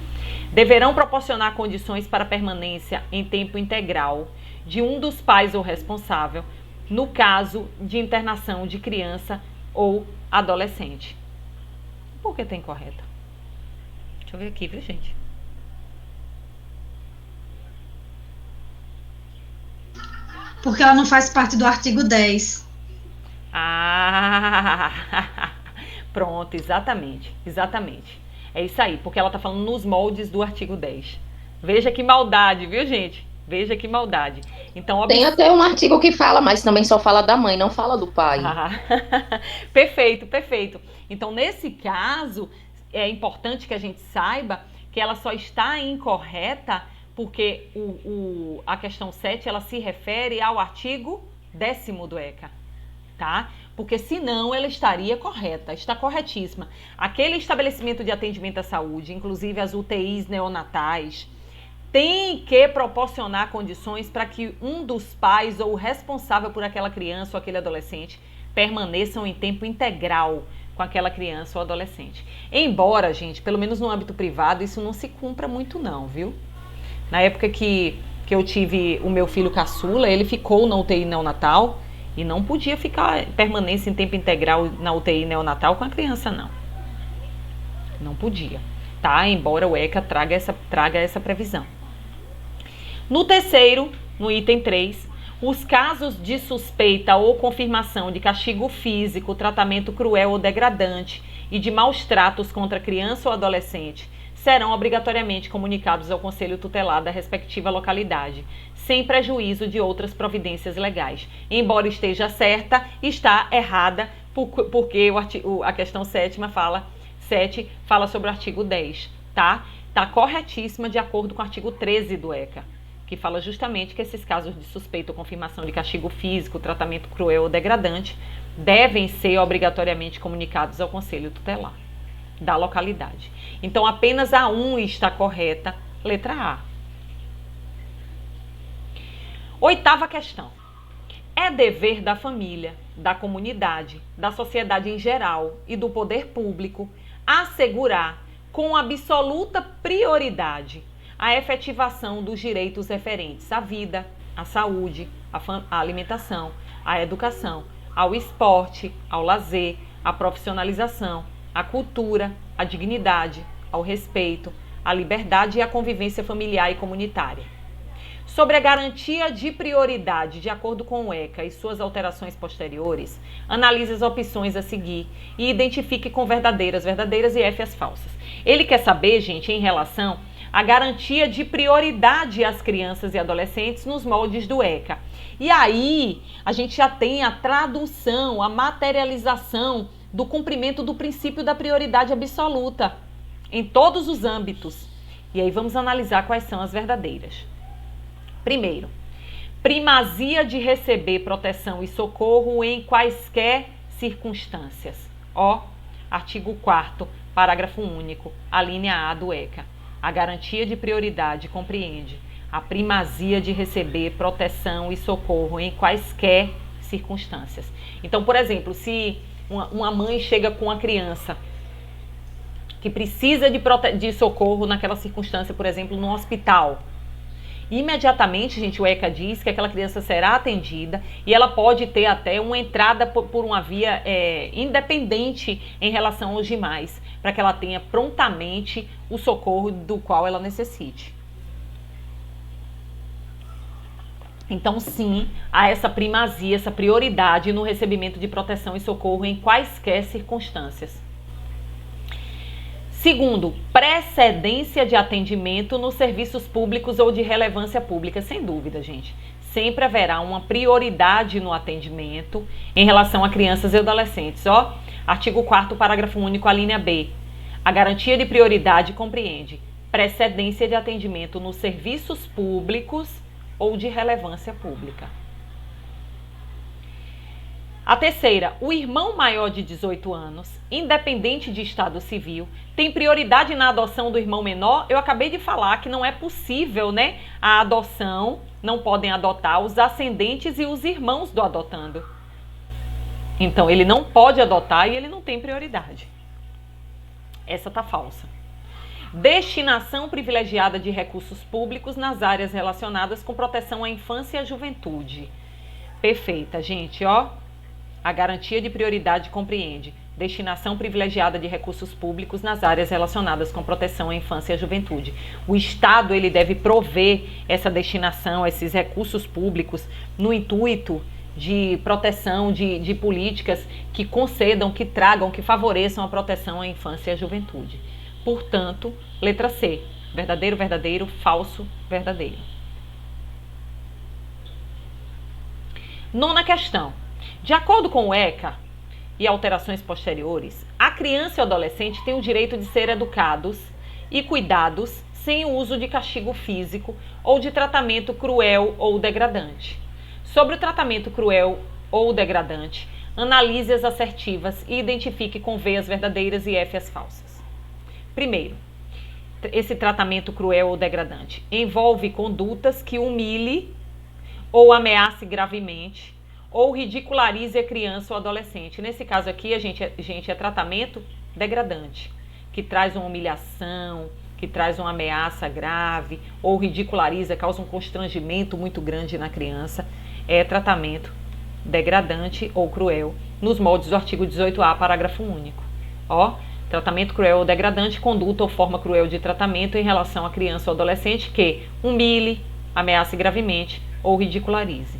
deverão proporcionar condições para permanência em tempo integral de um dos pais ou responsável, no caso de internação de criança ou adolescente. Por que está incorreta? Deixa eu ver aqui, viu, gente? Porque ela não faz parte do artigo 10. Ah, Pronto, exatamente, exatamente. É isso aí, porque ela está falando nos moldes do artigo 10. Veja que maldade, viu, gente? Veja que maldade. Então, Tem até um artigo que fala, mas também só fala da mãe, não fala do pai. Perfeito, perfeito. Então, nesse caso, é importante que a gente saiba que ela só está incorreta porque a questão 7, ela se refere ao artigo 10º do ECA, tá? Porque senão ela estaria correta, está corretíssima. Aquele estabelecimento de atendimento à saúde, inclusive as UTIs neonatais, tem que proporcionar condições para que um dos pais ou o responsável por aquela criança ou aquele adolescente permaneçam em tempo integral com aquela criança ou adolescente. Embora, gente, pelo menos no âmbito privado, isso não se cumpra muito não, viu? Na época que eu tive o meu filho caçula, ele ficou na UTI neonatal e não podia ficar permanência em tempo integral na UTI neonatal com a criança, não. Não podia, tá? Embora o ECA traga essa previsão. No terceiro, no item 3, os casos de suspeita ou confirmação de castigo físico, tratamento cruel ou degradante e de maus tratos contra criança ou adolescente serão obrigatoriamente comunicados ao Conselho Tutelar da respectiva localidade, sem prejuízo de outras providências legais. Embora esteja certa, está errada, porque a questão 7 fala sobre o artigo 10, tá? Está corretíssima de acordo com o artigo 13 do ECA, que fala justamente que esses casos de suspeita ou confirmação de castigo físico, tratamento cruel ou degradante devem ser obrigatoriamente comunicados ao Conselho Tutelar da localidade. Então, apenas a 1 está correta, letra A. 8ª questão. É dever da família, da comunidade, da sociedade em geral e do poder público assegurar com absoluta prioridade a efetivação dos direitos referentes à vida, à saúde, à alimentação, à educação, ao esporte, ao lazer, à profissionalização, à cultura, à dignidade, ao respeito, à liberdade e à convivência familiar e comunitária. Sobre a garantia de prioridade, de acordo com o ECA e suas alterações posteriores, analise as opções a seguir e identifique com verdadeiras e F as falsas. Ele quer saber, gente, em relação à garantia de prioridade às crianças e adolescentes nos moldes do ECA. E aí, a gente já tem a tradução, a materialização do cumprimento do princípio da prioridade absoluta em todos os âmbitos. E aí vamos analisar quais são as verdadeiras. Primeiro, primazia de receber proteção e socorro em quaisquer circunstâncias. Ó, artigo 4º, parágrafo único, a linha A do ECA. A garantia de prioridade compreende a primazia de receber proteção e socorro em quaisquer circunstâncias. Então, por exemplo, se uma mãe chega com uma criança que precisa de socorro naquela circunstância, por exemplo, no hospital, imediatamente, gente, o ECA diz que aquela criança será atendida e ela pode ter até uma entrada por uma via independente em relação aos demais, para que ela tenha prontamente o socorro do qual ela necessite. Então, sim, há essa primazia, essa prioridade no recebimento de proteção e socorro em quaisquer circunstâncias. Segundo, precedência de atendimento nos serviços públicos ou de relevância pública. Sem dúvida, gente. Sempre haverá uma prioridade no atendimento em relação a crianças e adolescentes. Ó, artigo 4º, parágrafo único, a linha B. A garantia de prioridade compreende precedência de atendimento nos serviços públicos ou de relevância pública. A terceira, o irmão maior de 18 anos, independente de estado civil, tem prioridade na adoção do irmão menor. Eu acabei de falar que não é possível, né? A adoção, não podem adotar os ascendentes e os irmãos do adotando. Então, ele não pode adotar e ele não tem prioridade. Essa tá falsa. Destinação privilegiada de recursos públicos nas áreas relacionadas com proteção à infância e à juventude. Perfeita, gente, ó. A garantia de prioridade compreende destinação privilegiada de recursos públicos nas áreas relacionadas com proteção à infância e à juventude. O Estado, ele deve prover essa destinação, esses recursos públicos, no intuito de proteção, de políticas que concedam, que tragam, que favoreçam a proteção à infância e à juventude. Portanto, letra C, verdadeiro, verdadeiro, falso, verdadeiro. Nona questão. De acordo com o ECA e alterações posteriores, a criança e o adolescente têm o direito de ser educados e cuidados sem o uso de castigo físico ou de tratamento cruel ou degradante. Sobre o tratamento cruel ou degradante, analise as assertivas e identifique com V as verdadeiras e F as falsas. Primeiro, esse tratamento cruel ou degradante envolve condutas que humilhe ou ameace gravemente ou ridicularize a criança ou adolescente. Nesse caso aqui, gente, é tratamento degradante, que traz uma humilhação, que traz uma ameaça grave ou ridiculariza, causa um constrangimento muito grande na criança. É tratamento degradante ou cruel, nos moldes do artigo 18A, parágrafo único. Ó, tratamento cruel ou degradante, conduta ou forma cruel de tratamento em relação à criança ou adolescente que humilhe, ameace gravemente ou ridicularize.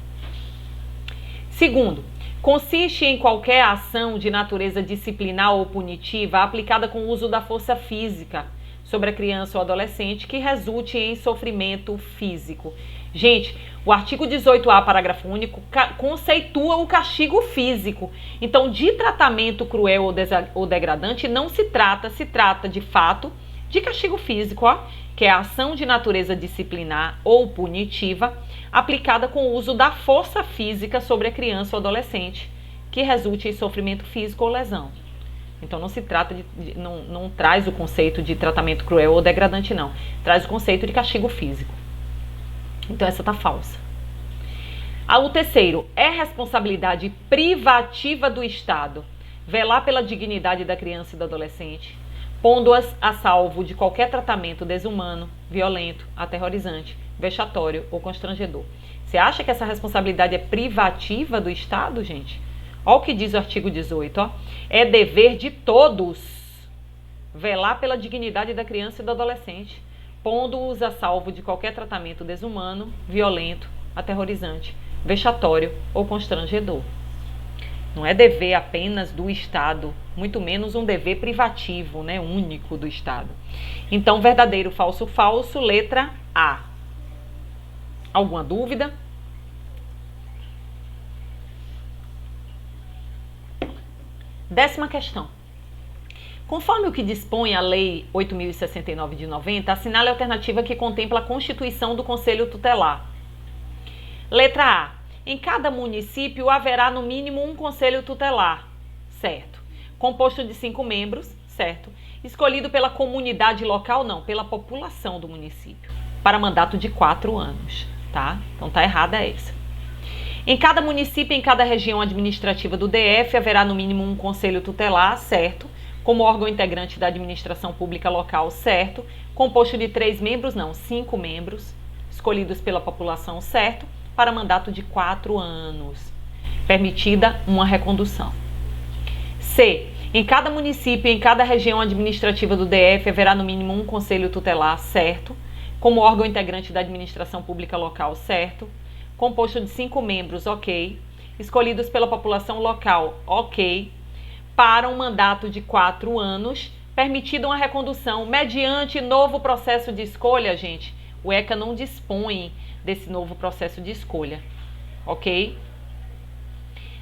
Segundo, consiste em qualquer ação de natureza disciplinar ou punitiva aplicada com o uso da força física sobre a criança ou adolescente que resulte em sofrimento físico. Gente, o artigo 18A, parágrafo único, conceitua o castigo físico. Então, de tratamento cruel ou degradante não se trata de fato de castigo físico, ó, que é a ação de natureza disciplinar ou punitiva aplicada com o uso da força física sobre a criança ou adolescente que resulte em sofrimento físico ou lesão. Então não se trata não traz o conceito de tratamento cruel ou degradante, não. Traz o conceito de castigo físico. Então essa tá falsa. O terceiro, é responsabilidade privativa do Estado velar pela dignidade da criança e do adolescente, pondo-as a salvo de qualquer tratamento desumano, violento, aterrorizante, vexatório ou constrangedor. Você acha que essa responsabilidade é privativa do Estado, gente? Olha o que diz o artigo 18, ó. É dever de todos velar pela dignidade da criança e do adolescente, pondo-os a salvo de qualquer tratamento desumano, violento, aterrorizante, vexatório ou constrangedor. Não é dever apenas do Estado, muito menos um dever privativo, né, único do Estado. Então, verdadeiro, falso, falso, letra A. Alguma dúvida? Décima questão. Conforme o que dispõe a Lei 8.069 de 90, assinale a alternativa que contempla a constituição do Conselho Tutelar. Letra A. Em cada município haverá no mínimo um Conselho Tutelar, certo? Composto de 5 membros, certo? Escolhido pela comunidade local, não, pela população do município, para mandato de 4 anos, tá? Então tá errada essa. Em cada município, em cada região administrativa do DF, haverá no mínimo um conselho tutelar, certo? Como órgão integrante da administração pública local, certo? Composto de 3 membros, não, 5 membros, escolhidos pela população, certo? Para mandato de 4 anos. Permitida uma recondução. C. Em cada município, em cada região administrativa do DF, haverá no mínimo um conselho tutelar, certo? Como órgão integrante da administração pública local, certo? Composto de 5 membros, ok. Escolhidos pela população local, ok. Para um mandato de 4 anos, permitida uma recondução mediante novo processo de escolha, gente. O ECA não dispõe desse novo processo de escolha, ok?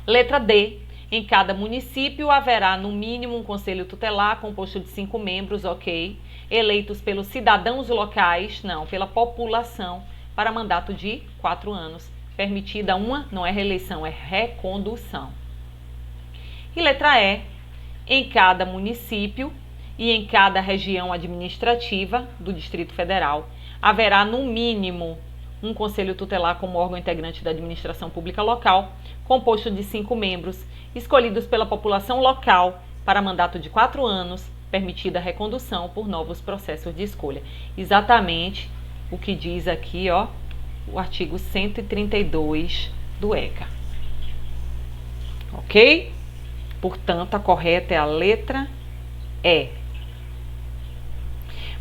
Letra D. Em cada município haverá no mínimo um conselho tutelar composto de 5 membros, ok. Eleitos pelos cidadãos locais, não, pela população, para mandato de 4 anos. Permitida uma, não é reeleição, é recondução. E letra E. Em cada município e em cada região administrativa do Distrito Federal, haverá no mínimo um conselho tutelar como órgão integrante da administração pública local, composto de 5 membros, escolhidos pela população local para mandato de 4 anos, permitida a recondução por novos processos de escolha. Exatamente o que diz aqui, ó, o artigo 132 do ECA. Ok? Portanto, a correta é a letra E.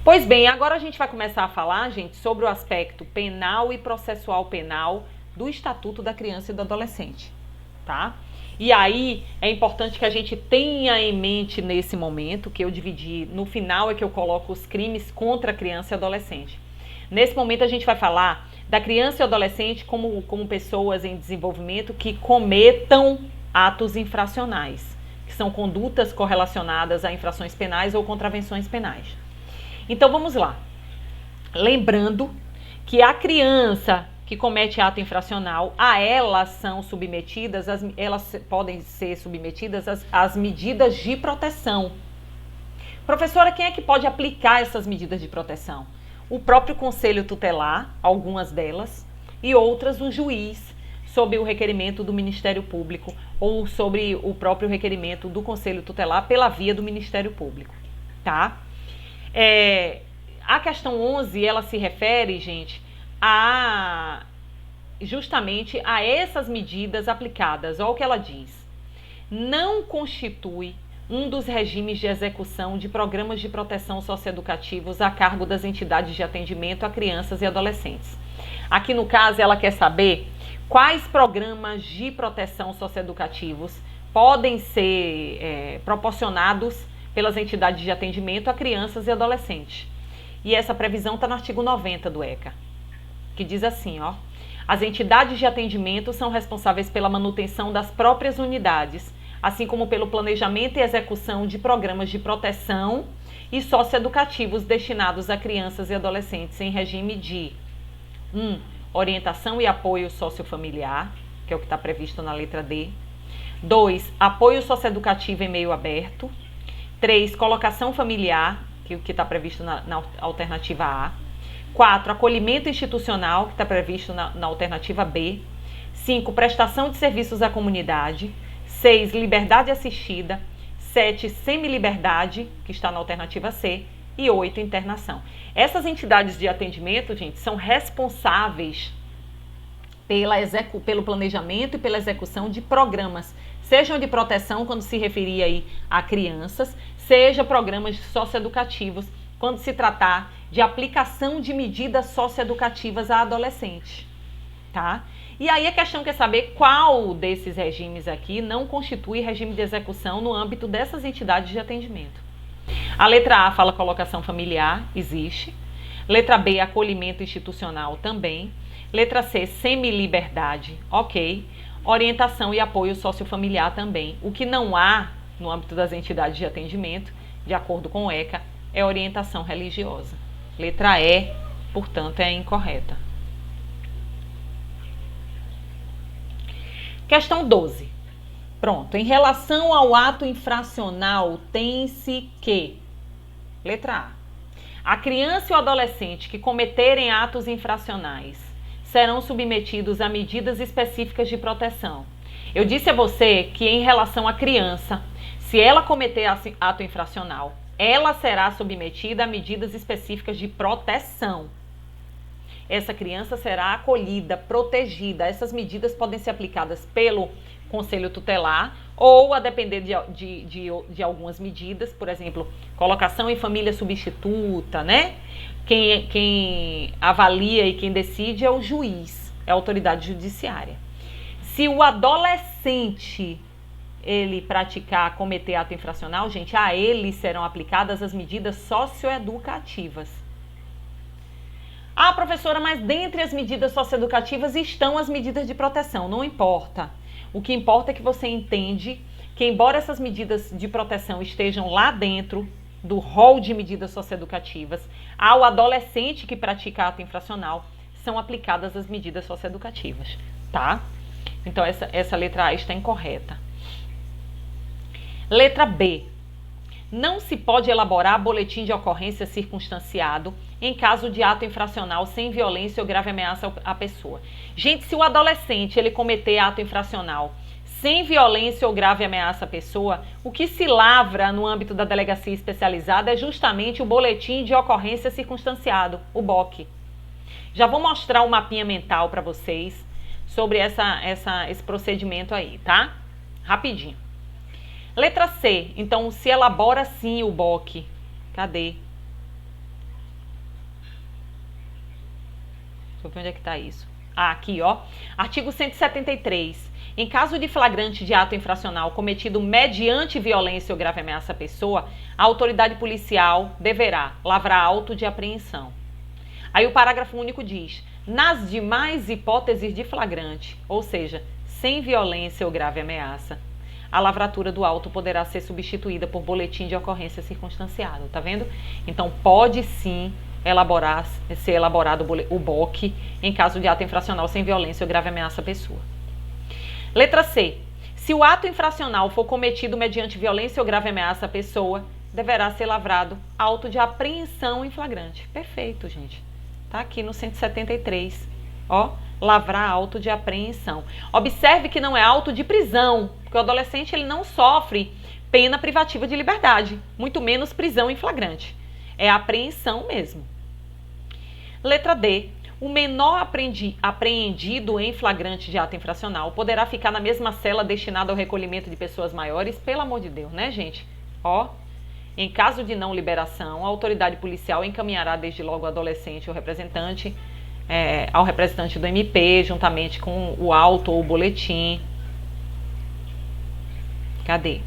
Pois bem, agora a gente vai começar a falar, gente, sobre o aspecto penal e processual penal do Estatuto da Criança e do Adolescente. tá? E aí é importante que a gente tenha em mente nesse momento, que eu dividi, no final é que eu coloco os crimes contra a criança e adolescente. Nesse momento a gente vai falar da criança e adolescente como pessoas em desenvolvimento que cometam atos infracionais, que são condutas correlacionadas a infrações penais ou contravenções penais. Então vamos lá. Lembrando que a criança que comete ato infracional, a elas são submetidas, elas podem ser submetidas às medidas de proteção. Professora, quem é que pode aplicar essas medidas de proteção? O próprio conselho tutelar, algumas delas, e outras o juiz, sob o requerimento do Ministério Público ou sobre o próprio requerimento do conselho tutelar pela via do Ministério Público, tá? A questão 11, ela se refere, gente, justamente a essas medidas aplicadas. Olha o que ela diz. Não constitui um dos regimes de execução de programas de proteção socioeducativos a cargo das entidades de atendimento a crianças e adolescentes. Aqui no caso ela quer saber quais programas de proteção socioeducativos podem ser proporcionados pelas entidades de atendimento a crianças e adolescentes. E essa previsão está no artigo 90 do ECA, que diz assim, ó: as entidades de atendimento são responsáveis pela manutenção das próprias unidades, assim como pelo planejamento e execução de programas de proteção e socioeducativos destinados a crianças e adolescentes em regime de 1. Orientação e apoio sociofamiliar, que é o que está previsto na letra D. 2. Apoio socioeducativo em meio aberto. 3. Colocação familiar, que é o que está previsto na alternativa A. 4. Acolhimento institucional, que está previsto na alternativa B. 5. Prestação de serviços à comunidade. 6. Liberdade assistida. 7. Semiliberdade, que está na alternativa C. E 8. Internação. Essas entidades de atendimento, gente, são responsáveis pelo planejamento e pela execução de programas, sejam de proteção, quando se referir aí a crianças, seja programas socioeducativos, quando se tratar de aplicação de medidas socioeducativas a adolescentes, tá? E aí a questão quer saber qual desses regimes aqui não constitui regime de execução no âmbito dessas entidades de atendimento. A letra A fala colocação familiar, existe. Letra B, acolhimento institucional também. Letra C, semiliberdade, ok. Orientação e apoio sociofamiliar também. O que não há no âmbito das entidades de atendimento, de acordo com o ECA, é orientação religiosa. Letra E, portanto, é incorreta. Questão 12. Pronto. Em relação ao ato infracional, tem-se que... Letra A. A criança e o adolescente que cometerem atos infracionais serão submetidos a medidas específicas de proteção. Eu disse a você que em relação à criança, se ela cometer ato infracional, ela será submetida a medidas específicas de proteção. Essa criança será acolhida, protegida. Essas medidas podem ser aplicadas pelo conselho tutelar ou, a depender de algumas medidas, por exemplo, colocação em família substituta, né? Quem avalia e quem decide é o juiz, é a autoridade judiciária. Se o adolescente ele cometer ato infracional, gente, a ele serão aplicadas as medidas socioeducativas. Ah, professora, mas dentre as medidas socioeducativas estão as medidas de proteção. Não importa. O que importa é que você entende que, embora essas medidas de proteção estejam lá dentro do rol de medidas socioeducativas, ao adolescente que pratica ato infracional são aplicadas as medidas socioeducativas, tá? Então, essa letra A está incorreta. Letra B. Não se pode elaborar boletim de ocorrência circunstanciado em caso de ato infracional sem violência ou grave ameaça à pessoa. Gente, se o adolescente ele cometer ato infracional sem violência ou grave ameaça à pessoa, o que se lavra no âmbito da delegacia especializada é justamente o boletim de ocorrência circunstanciado, o BOC. Já vou mostrar um mapinha mental para vocês sobre esse procedimento aí, tá? Rapidinho. Letra C. Então, se elabora sim o BOC. Cadê? Deixa eu ver onde é que tá isso. Aqui, ó. Artigo 173. Em caso de flagrante de ato infracional cometido mediante violência ou grave ameaça à pessoa, a autoridade policial deverá lavrar auto de apreensão. Aí o parágrafo único diz: nas demais hipóteses de flagrante, ou seja, sem violência ou grave ameaça, a lavratura do auto poderá ser substituída por boletim de ocorrência circunstanciado, tá vendo? Então pode sim ser elaborado o BOC em caso de ato infracional sem violência ou grave ameaça à pessoa. Letra C. Se o ato infracional for cometido mediante violência ou grave ameaça à pessoa, deverá ser lavrado auto de apreensão em flagrante. Perfeito, gente. Tá aqui no 173. Ó, lavrar auto de apreensão. Observe que não é auto de prisão, porque o adolescente ele não sofre pena privativa de liberdade, muito menos prisão em flagrante. É apreensão mesmo. Letra D. O menor apreendido em flagrante de ato infracional poderá ficar na mesma cela destinada ao recolhimento de pessoas maiores, pelo amor de Deus, né, gente? Ó, em caso de não liberação, a autoridade policial encaminhará desde logo o adolescente ou representante ao representante do MP, juntamente com o auto ou o boletim. Cadê?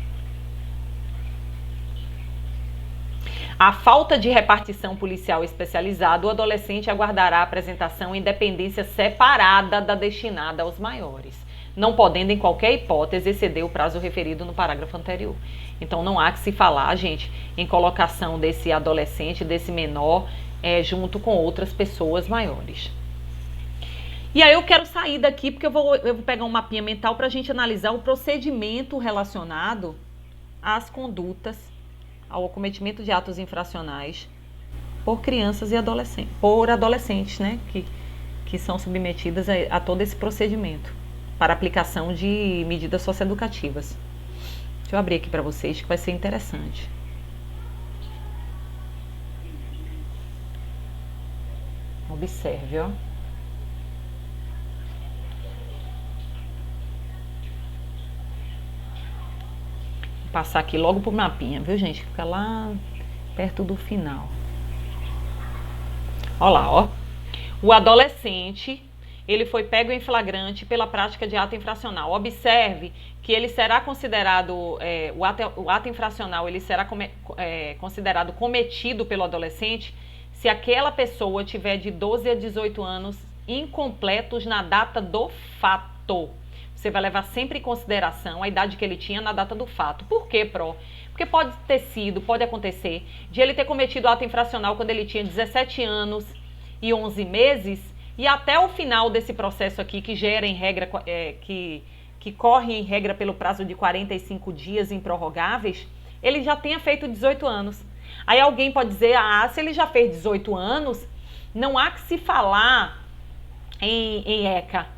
A falta de repartição policial especializada, o adolescente aguardará a apresentação em dependência separada da destinada aos maiores, não podendo em qualquer hipótese exceder o prazo referido no parágrafo anterior. Então não há que se falar, gente, em colocação desse adolescente, desse menor, junto com outras pessoas maiores. E aí eu quero sair daqui porque eu vou pegar um mapinha mental para a gente analisar o procedimento relacionado às condutas, ao cometimento de atos infracionais por crianças e adolescentes, por adolescentes, né, que são submetidas a todo esse procedimento para aplicação de medidas socioeducativas. Deixa eu abrir aqui para vocês que vai ser interessante. Observe, ó. Passar aqui logo pro mapinha, viu, gente? Fica lá perto do final. Olha lá, ó. O adolescente, ele foi pego em flagrante pela prática de ato infracional. Observe que ele será considerado, o ato infracional, ele será considerado cometido pelo adolescente se aquela pessoa tiver de 12 a 18 anos incompletos na data do fato. Você vai levar sempre em consideração a idade que ele tinha na data do fato. Por quê, Pro? Porque pode acontecer de ele ter cometido ato infracional quando ele tinha 17 anos e 11 meses e até o final desse processo aqui, que gera em regra, que corre em regra pelo prazo de 45 dias improrrogáveis, ele já tenha feito 18 anos. Aí alguém pode dizer, se ele já fez 18 anos, não há que se falar em ECA.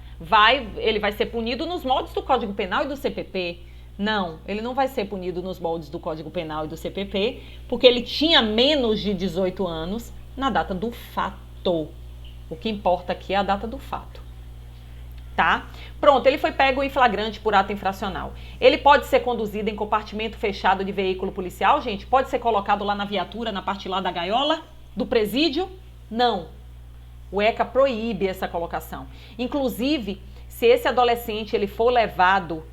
Ele vai ser punido nos moldes do Código Penal e do CPP. Não, ele não vai ser punido nos moldes do Código Penal e do CPP, porque ele tinha menos de 18 anos na data do fato. O que importa aqui é a data do fato. Tá? Pronto, ele foi pego em flagrante por ato infracional. Ele pode ser conduzido em compartimento fechado de veículo policial, gente? Pode ser colocado lá na viatura, na parte lá da gaiola, do presídio? Não. O ECA proíbe essa colocação. Inclusive, se esse adolescente ele for levado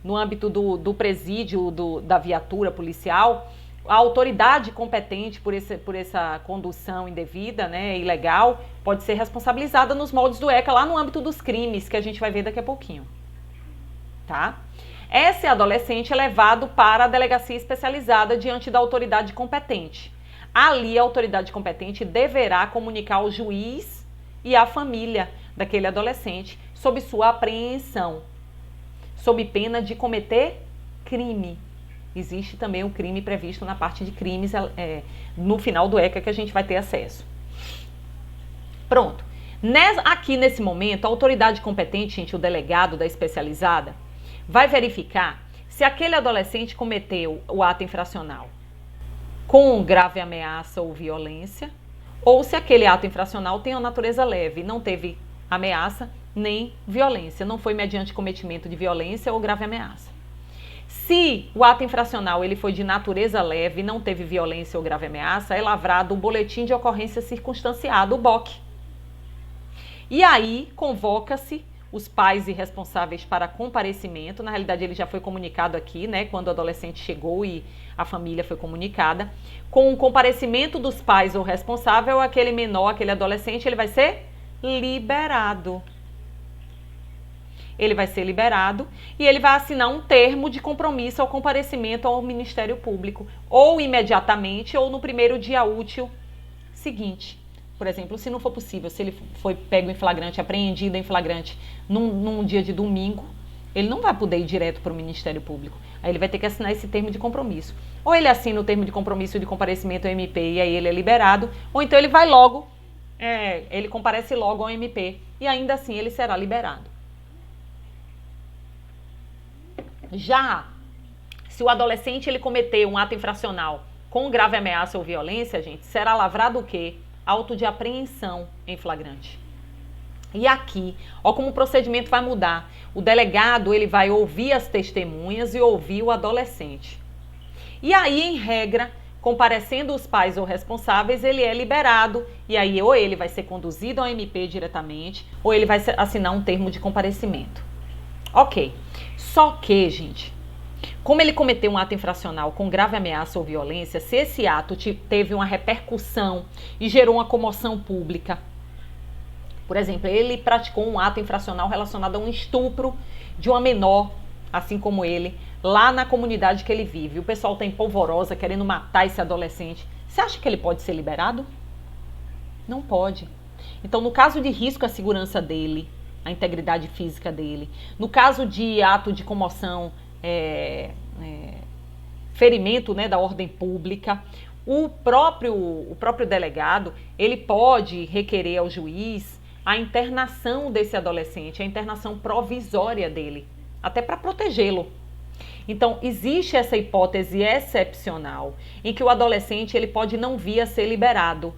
no âmbito do presídio da viatura policial, a autoridade competente por essa condução indevida, né, ilegal, pode ser responsabilizada nos moldes do ECA lá no âmbito dos crimes, que a gente vai ver daqui a pouquinho. Tá? Esse adolescente é levado para a delegacia especializada diante da autoridade competente. Ali, a autoridade competente deverá comunicar ao juiz e à família daquele adolescente sob sua apreensão, sob pena de cometer crime. Existe também o crime previsto na parte de crimes no final do ECA que a gente vai ter acesso. Pronto. Aqui nesse momento, a autoridade competente, gente, o delegado da especializada, vai verificar se aquele adolescente cometeu o ato infracional com grave ameaça ou violência, ou se aquele ato infracional tem uma natureza leve, não teve ameaça nem violência, não foi mediante cometimento de violência ou grave ameaça. Se o ato infracional ele foi de natureza leve, não teve violência ou grave ameaça, é lavrado o boletim de ocorrência circunstanciado, o BOC. E aí convoca-se os pais e responsáveis para comparecimento. Na realidade, ele já foi comunicado aqui, né, quando o adolescente chegou e a família foi comunicada. Com o comparecimento dos pais ou responsável, aquele menor, aquele adolescente, ele vai ser liberado. Ele vai ser liberado e ele vai assinar um termo de compromisso ao comparecimento ao Ministério Público, ou imediatamente ou no primeiro dia útil seguinte. Por exemplo, se não for possível, se ele foi pego em flagrante, apreendido em flagrante num dia de domingo, ele não vai poder ir direto para o Ministério Público. Aí ele vai ter que assinar esse termo de compromisso. Ou ele assina o termo de compromisso de comparecimento ao MP e aí ele é liberado, ou então ele vai logo, ele comparece logo ao MP e ainda assim ele será liberado. Já se o adolescente ele cometer um ato infracional com grave ameaça ou violência, gente, será lavrado o quê? Auto de apreensão em flagrante. E aqui, ó como o procedimento vai mudar. O delegado, ele vai ouvir as testemunhas e ouvir o adolescente. E aí, em regra, comparecendo os pais ou responsáveis, ele é liberado. E aí, ou ele vai ser conduzido ao MP diretamente, ou ele vai assinar um termo de comparecimento. Ok. Só que, gente, como ele cometeu um ato infracional com grave ameaça ou violência, se esse ato teve uma repercussão e gerou uma comoção pública, por exemplo, ele praticou um ato infracional relacionado a um estupro de uma menor, assim como ele, lá na comunidade que ele vive. O pessoal está em polvorosa, querendo matar esse adolescente. Você acha que ele pode ser liberado? Não pode. Então, no caso de risco à segurança dele, à integridade física dele, no caso de ato de comoção, ferimento, né, da ordem pública, o próprio delegado, ele pode requerer ao juiz a internação desse adolescente, a internação provisória dele, até para protegê-lo. Então, existe essa hipótese excepcional em que o adolescente ele pode não vir a ser liberado.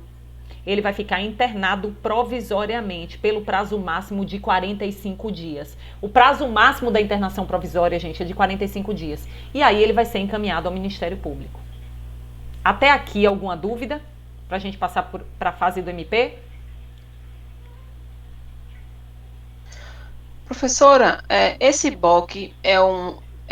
Ele vai ficar internado provisoriamente pelo prazo máximo de 45 dias. O prazo máximo da internação provisória, gente, é de 45 dias. E aí ele vai ser encaminhado ao Ministério Público. Até aqui, alguma dúvida? Para a gente passar para a fase do MP? Professora, esse BOC é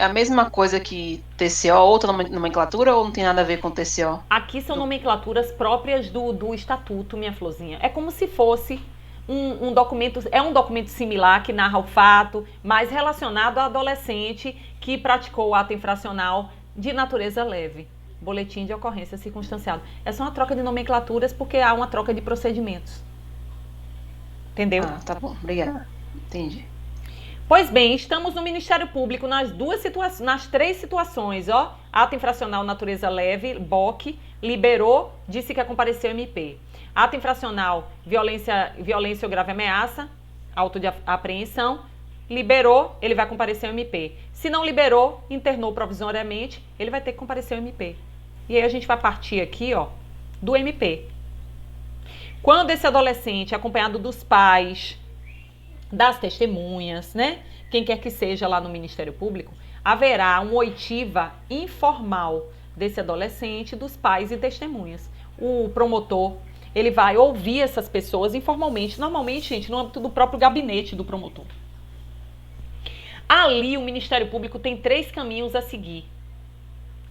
a mesma coisa que TCO, outra nomenclatura, ou não tem nada a ver com TCO? Aqui são nomenclaturas próprias do Estatuto, minha florzinha. É como se fosse um documento, é um documento similar que narra o fato, mas relacionado ao adolescente que praticou o ato infracional de natureza leve. Boletim de ocorrência circunstanciado. É só uma troca de nomenclaturas porque há uma troca de procedimentos. Entendeu? Ah, tá bom. Obrigada. Entendi. Pois bem, estamos no Ministério Público nas três situações, ó. Ato infracional natureza leve, BOC, liberou, disse que ia comparecer ao MP. Ato infracional, violência ou grave ameaça, auto de apreensão, liberou, ele vai comparecer ao MP. Se não liberou, internou provisoriamente, ele vai ter que comparecer ao MP. E aí a gente vai partir aqui, ó, do MP. Quando esse adolescente, acompanhado dos pais, das testemunhas, né? Quem quer que seja lá no Ministério Público, haverá uma oitiva informal desse adolescente, dos pais e testemunhas. O promotor, ele vai ouvir essas pessoas informalmente, normalmente, gente, no âmbito do próprio gabinete do promotor. Ali, o Ministério Público tem 3 caminhos a seguir.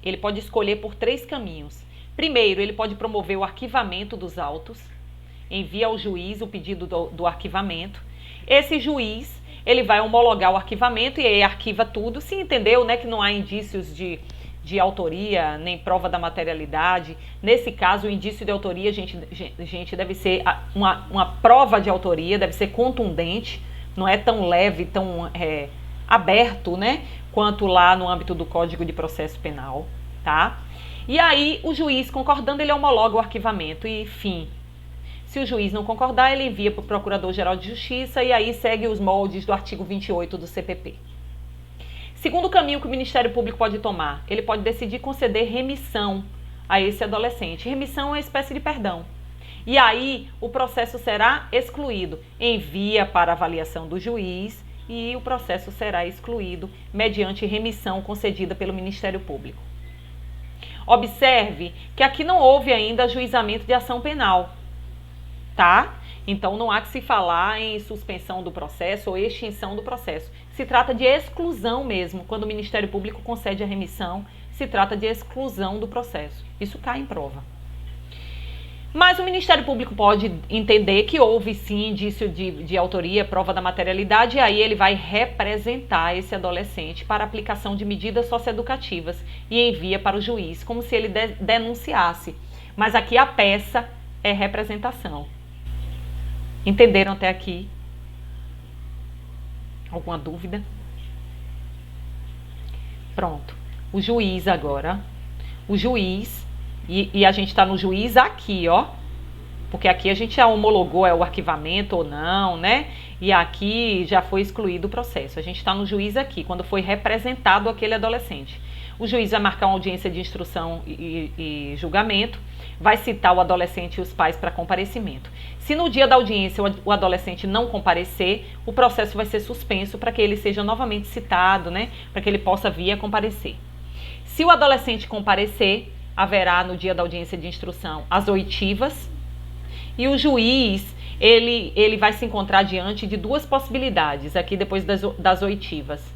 Ele pode escolher por 3 caminhos. Primeiro, ele pode promover o arquivamento dos autos, envia ao juiz o pedido do arquivamento. Esse juiz, ele vai homologar o arquivamento e aí arquiva tudo, se entendeu, né, que não há indícios de autoria, nem prova da materialidade. Nesse caso, o indício de autoria, gente, deve ser uma prova de autoria, deve ser contundente, não é tão leve, tão aberto, né, quanto lá no âmbito do Código de Processo Penal, tá? E aí, o juiz, concordando, ele homologa o arquivamento e, fim. Se o juiz não concordar, ele envia para o Procurador-Geral de Justiça e aí segue os moldes do artigo 28 do CPP. Segundo caminho que o Ministério Público pode tomar, ele pode decidir conceder remissão a esse adolescente. Remissão é uma espécie de perdão. E aí o processo será excluído. Envia para avaliação do juiz e o processo será excluído mediante remissão concedida pelo Ministério Público. Observe que aqui não houve ainda ajuizamento de ação penal. Tá? Então, não há que se falar em suspensão do processo ou extinção do processo. Se trata de exclusão mesmo. Quando o Ministério Público concede a remissão, se trata de exclusão do processo. Isso cai em prova. Mas o Ministério Público pode entender que houve sim indício de autoria, prova da materialidade, e aí ele vai representar esse adolescente para aplicação de medidas socioeducativas e envia para o juiz, como se ele denunciasse. Mas aqui a peça é representação. Entenderam até aqui? Alguma dúvida? Pronto. O juiz agora. O juiz, e a gente está no juiz aqui, ó. Porque aqui a gente já homologou o arquivamento ou não, né? E aqui já foi excluído o processo. A gente está no juiz aqui, quando foi representado aquele adolescente. O juiz vai marcar uma audiência de instrução e julgamento, vai citar o adolescente e os pais para comparecimento. Se no dia da audiência o adolescente não comparecer, o processo vai ser suspenso para que ele seja novamente citado, né? Para que ele possa vir a comparecer. Se o adolescente comparecer, haverá no dia da audiência de instrução as oitivas, e o juiz, ele vai se encontrar diante de duas possibilidades, aqui depois das oitivas.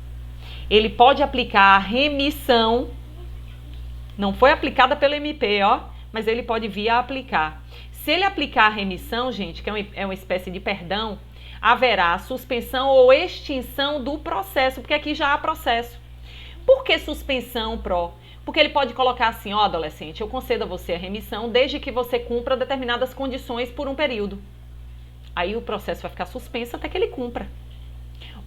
Ele pode aplicar a remissão, não foi aplicada pelo MP, ó, mas ele pode vir a aplicar. Se ele aplicar a remissão, gente, que é uma espécie de perdão, haverá suspensão ou extinção do processo, porque aqui já há processo. Por que suspensão, Pro? Porque ele pode colocar assim, ó, adolescente, eu concedo a você a remissão desde que você cumpra determinadas condições por um período. Aí o processo vai ficar suspenso até que ele cumpra.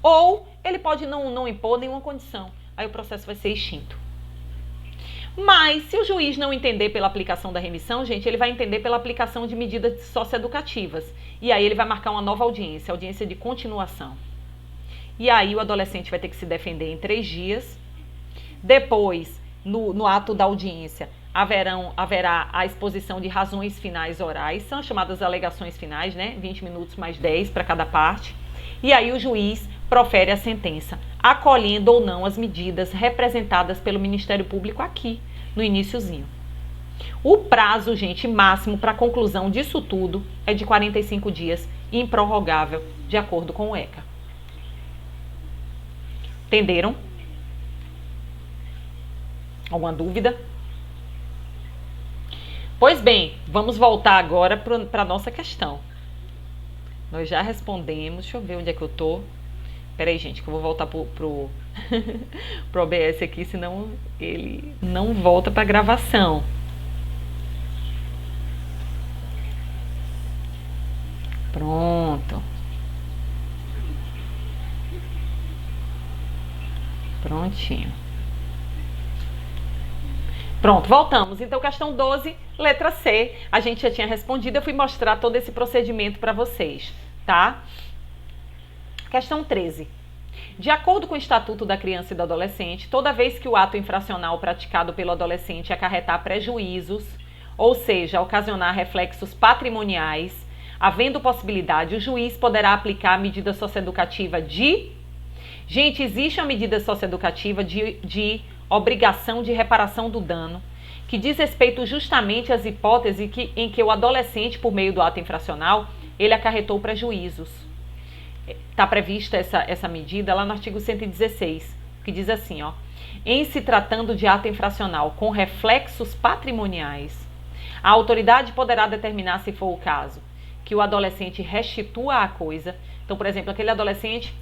Ou ele pode não impor nenhuma condição. Aí o processo vai ser extinto. Mas se o juiz não entender pela aplicação da remissão, gente, ele vai entender pela aplicação de medidas socioeducativas. E aí ele vai marcar uma nova audiência, audiência de continuação. E aí o adolescente vai ter que se defender em 3 dias. Depois, no ato da audiência, haverá a exposição de razões finais orais, são chamadas alegações finais, né? 20 minutos mais 10 para cada parte. E aí o juiz profere a sentença, acolhendo ou não as medidas representadas pelo Ministério Público aqui, no iniciozinho. O prazo, gente, máximo para a conclusão disso tudo é de 45 dias, improrrogável, de acordo com o ECA. Entenderam? Alguma dúvida? Pois bem, vamos voltar agora para a nossa questão. Nós já respondemos, deixa eu ver onde é que eu tô. Peraí, gente, que eu vou voltar pro OBS aqui, senão ele não volta para gravação. Pronto. Prontinho. Pronto, voltamos. Então, questão 12, letra C, a gente já tinha respondido, eu fui mostrar todo esse procedimento para vocês, tá? Questão 13. De acordo com o Estatuto da Criança e do Adolescente, toda vez que o ato infracional praticado pelo adolescente acarretar prejuízos, ou seja, ocasionar reflexos patrimoniais, havendo possibilidade, o juiz poderá aplicar a medida socioeducativa de... Gente, existe uma medida socioeducativa de obrigação de reparação do dano, que diz respeito justamente às hipóteses em que o adolescente, por meio do ato infracional, ele acarretou prejuízos. Está prevista essa medida lá no artigo 116, que diz assim, ó, em se tratando de ato infracional com reflexos patrimoniais, a autoridade poderá determinar, se for o caso, que o adolescente restitua a coisa. Então, por exemplo, aquele adolescente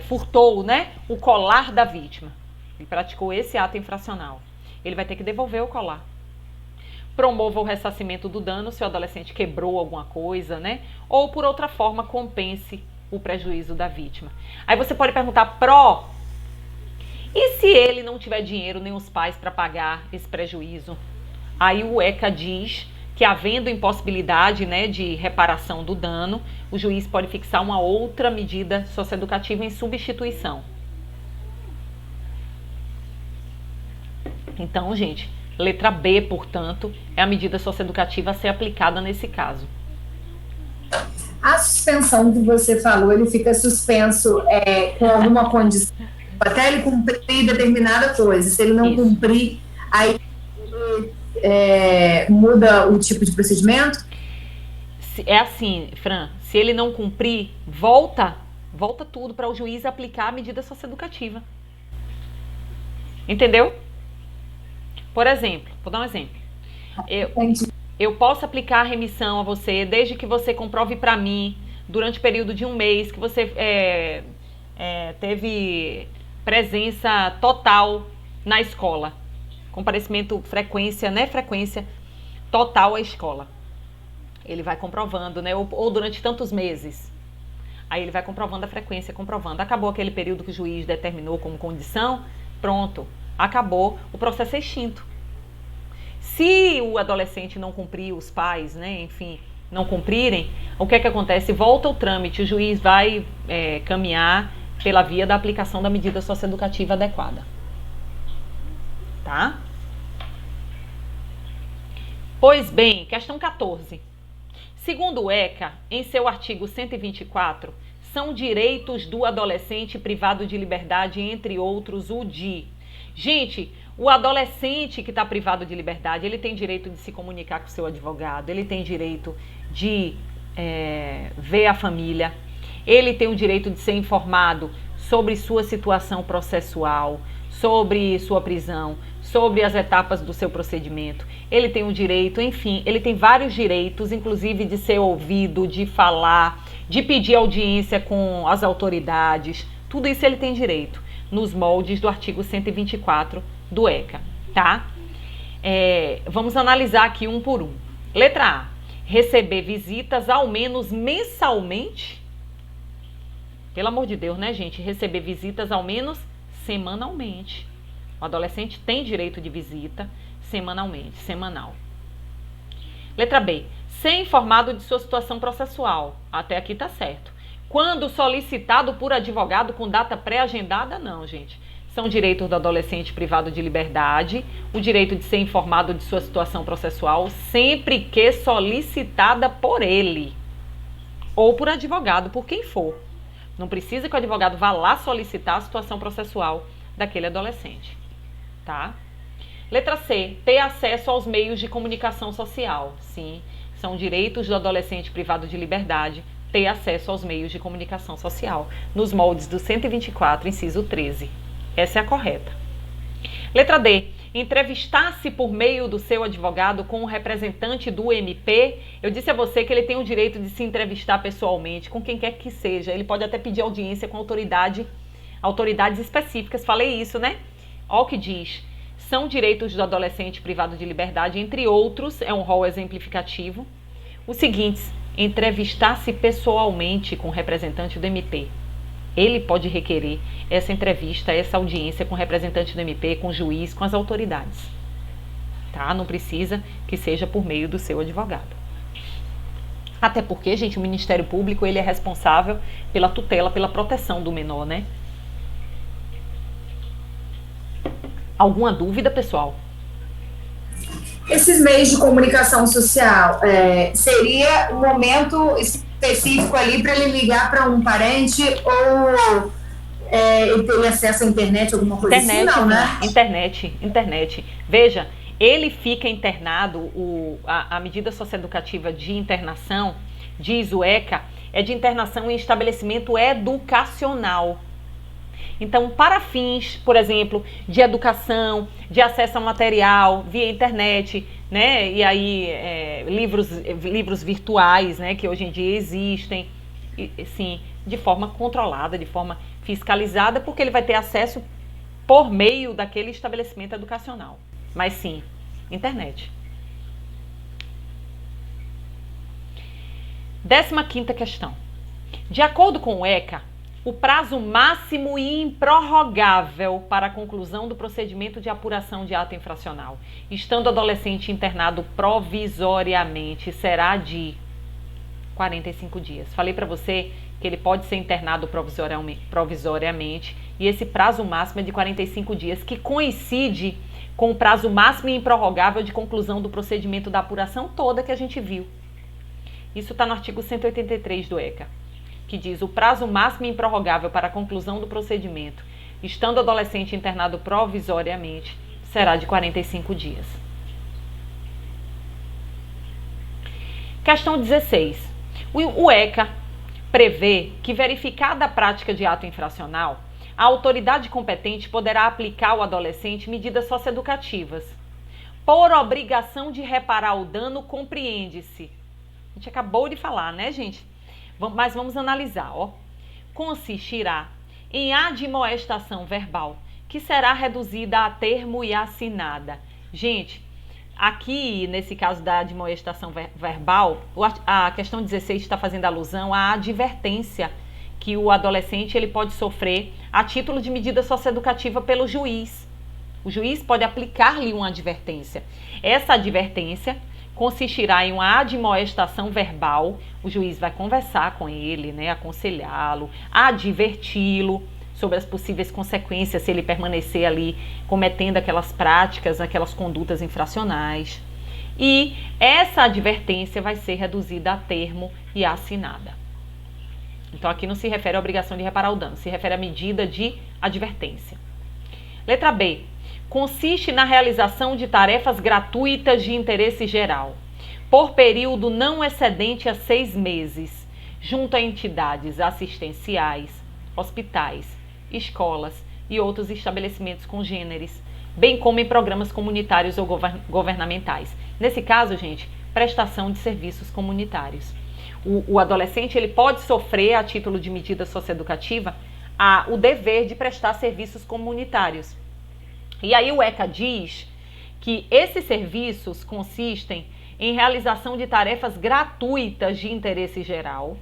furtou, né, o colar da vítima. Ele praticou esse ato infracional. Ele vai ter que devolver o colar. Promova o ressarcimento do dano se o adolescente quebrou alguma coisa, né? Ou por outra forma compense o prejuízo da vítima. Aí você pode perguntar, e se ele não tiver dinheiro nem os pais para pagar esse prejuízo? Aí o ECA diz que, havendo impossibilidade, né, de reparação do dano, o juiz pode fixar uma outra medida socioeducativa em substituição. Então, gente, letra B, portanto, é a medida socioeducativa a ser aplicada nesse caso. A suspensão que você falou, ele fica suspenso com alguma condição, até ele cumprir determinada coisa. Se ele não cumprir, aí muda o tipo de procedimento? É assim, Fran, se ele não cumprir, volta tudo para o juiz aplicar a medida socioeducativa. Entendeu? Por exemplo, vou dar um exemplo. Eu posso aplicar a remissão a você desde que você comprove para mim, durante o período de 1 mês, que você teve presença total na escola. Comparecimento, frequência total à escola. Ele vai comprovando, né? Ou durante tantos meses. Aí ele vai comprovando a frequência, comprovando. Acabou aquele período que o juiz determinou como condição, pronto, acabou, o processo é extinto. Se o adolescente não cumprir, os pais, né, enfim, não cumprirem, o que é que acontece? Volta o trâmite, o juiz vai caminhar pela via da aplicação da medida socioeducativa adequada. Tá? Pois bem, questão 14. Segundo o ECA, em seu artigo 124, são direitos do adolescente privado de liberdade, entre outros, o de... Gente, o adolescente que está privado de liberdade, ele tem direito de se comunicar com o seu advogado, ele tem direito de ver a família, ele tem o direito de ser informado sobre sua situação processual, sobre sua prisão, sobre as etapas do seu procedimento. Ele tem o direito, enfim, ele tem vários direitos, inclusive de ser ouvido, de falar, de pedir audiência com as autoridades. Tudo isso ele tem direito, nos moldes do artigo 124 do ECA, tá? Vamos analisar aqui um por um. Letra A. Receber visitas ao menos mensalmente. Pelo amor de Deus, né, gente? Receber visitas ao menos semanalmente. O adolescente tem direito de visita semanalmente, semanal. Letra B. Ser informado de sua situação processual. Até aqui tá certo. Quando solicitado por advogado com data pré-agendada, não, gente. São direitos do adolescente privado de liberdade, o direito de ser informado de sua situação processual, sempre que solicitada por ele. Ou por advogado, por quem for. Não precisa que o advogado vá lá solicitar a situação processual daquele adolescente. Tá? Letra C. Ter acesso aos meios de comunicação social. Sim, são direitos do adolescente privado de liberdade ter acesso aos meios de comunicação social, nos moldes do 124, inciso 13. Essa é a correta. Letra D. Entrevistar-se por meio do seu advogado com um representante do MP. Eu disse a você que ele tem o direito de se entrevistar pessoalmente com quem quer que seja. Ele pode até pedir audiência com autoridades específicas. Falei isso, né? Olha o que diz. São direitos do adolescente privado de liberdade, entre outros, é um rol exemplificativo. Os seguintes: entrevistar-se pessoalmente com o representante do MP. Ele pode requerer essa entrevista, essa audiência com o representante do MP, com o juiz, com as autoridades. Tá? Não precisa que seja por meio do seu advogado. Até porque, gente, o Ministério Público ele é responsável pela tutela, pela proteção do menor, né? Alguma dúvida, pessoal? Esses meios de comunicação social, seria um momento específico ali para ele ligar para um parente ou ele teria acesso à internet, alguma coisa assim? Não, né? Internet. Veja, ele fica internado, a medida socioeducativa de internação, diz o ECA, é de internação em estabelecimento educacional. Então, para fins, por exemplo, de educação, de acesso a material via internet, né? E aí livros virtuais, né? Que hoje em dia existem, sim, de forma controlada, de forma fiscalizada, porque ele vai ter acesso por meio daquele estabelecimento educacional. Mas sim, internet. 15ª questão. De acordo com o ECA, o prazo máximo e improrrogável para a conclusão do procedimento de apuração de ato infracional, estando o adolescente internado provisoriamente, será de 45 dias. Falei para você que ele pode ser internado provisoriamente e esse prazo máximo é de 45 dias, que coincide com o prazo máximo e improrrogável de conclusão do procedimento da apuração toda que a gente viu. Isso está no artigo 183 do ECA, que diz: o prazo máximo e improrrogável para a conclusão do procedimento, estando o adolescente internado provisoriamente, será de 45 dias. Questão 16. O ECA prevê que, verificada a prática de ato infracional, a autoridade competente poderá aplicar ao adolescente medidas socioeducativas. Por obrigação de reparar o dano, compreende-se. A gente acabou de falar, né, gente? Mas vamos analisar, ó. Consistirá em admoestação verbal, que será reduzida a termo e assinada. Gente, aqui, nesse caso da admoestação verbal, a questão 16 está fazendo alusão à advertência que o adolescente ele pode sofrer a título de medida socioeducativa pelo juiz. O juiz pode aplicar-lhe uma advertência. Essa advertência consistirá em uma admoestação verbal. O juiz vai conversar com ele, né, aconselhá-lo, adverti-lo sobre as possíveis consequências se ele permanecer ali cometendo aquelas práticas, aquelas condutas infracionais. E essa advertência vai ser reduzida a termo e assinada. Então aqui não se refere à obrigação de reparar o dano, se refere à medida de advertência. Letra B. Consiste na realização de tarefas gratuitas de interesse geral, por período não excedente a 6 meses, junto a entidades assistenciais, hospitais, escolas e outros estabelecimentos congêneres, bem como em programas comunitários ou governamentais. Nesse caso, gente, prestação de serviços comunitários. O adolescente ele pode sofrer, a título de medida socioeducativa, o dever de prestar serviços comunitários. E aí o ECA diz que esses serviços consistem em realização de tarefas gratuitas de interesse geral.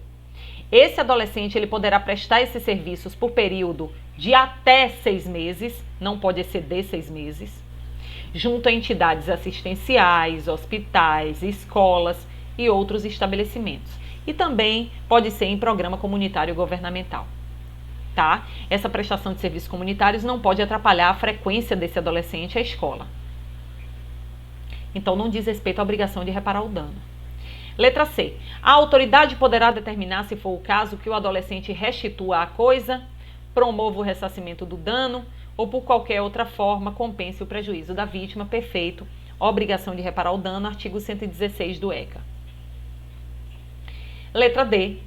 Esse adolescente ele poderá prestar esses serviços por período de até 6 meses, não pode exceder 6 meses, junto a entidades assistenciais, hospitais, escolas e outros estabelecimentos. E também pode ser em programa comunitário governamental. Tá? Essa prestação de serviços comunitários não pode atrapalhar a frequência desse adolescente à escola. Então, não diz respeito à obrigação de reparar o dano. Letra C. A autoridade poderá determinar, se for o caso, que o adolescente restitua a coisa, promova o ressarcimento do dano ou, por qualquer outra forma, compense o prejuízo da vítima. Perfeito. Obrigação de reparar o dano, artigo 116 do ECA. Letra D.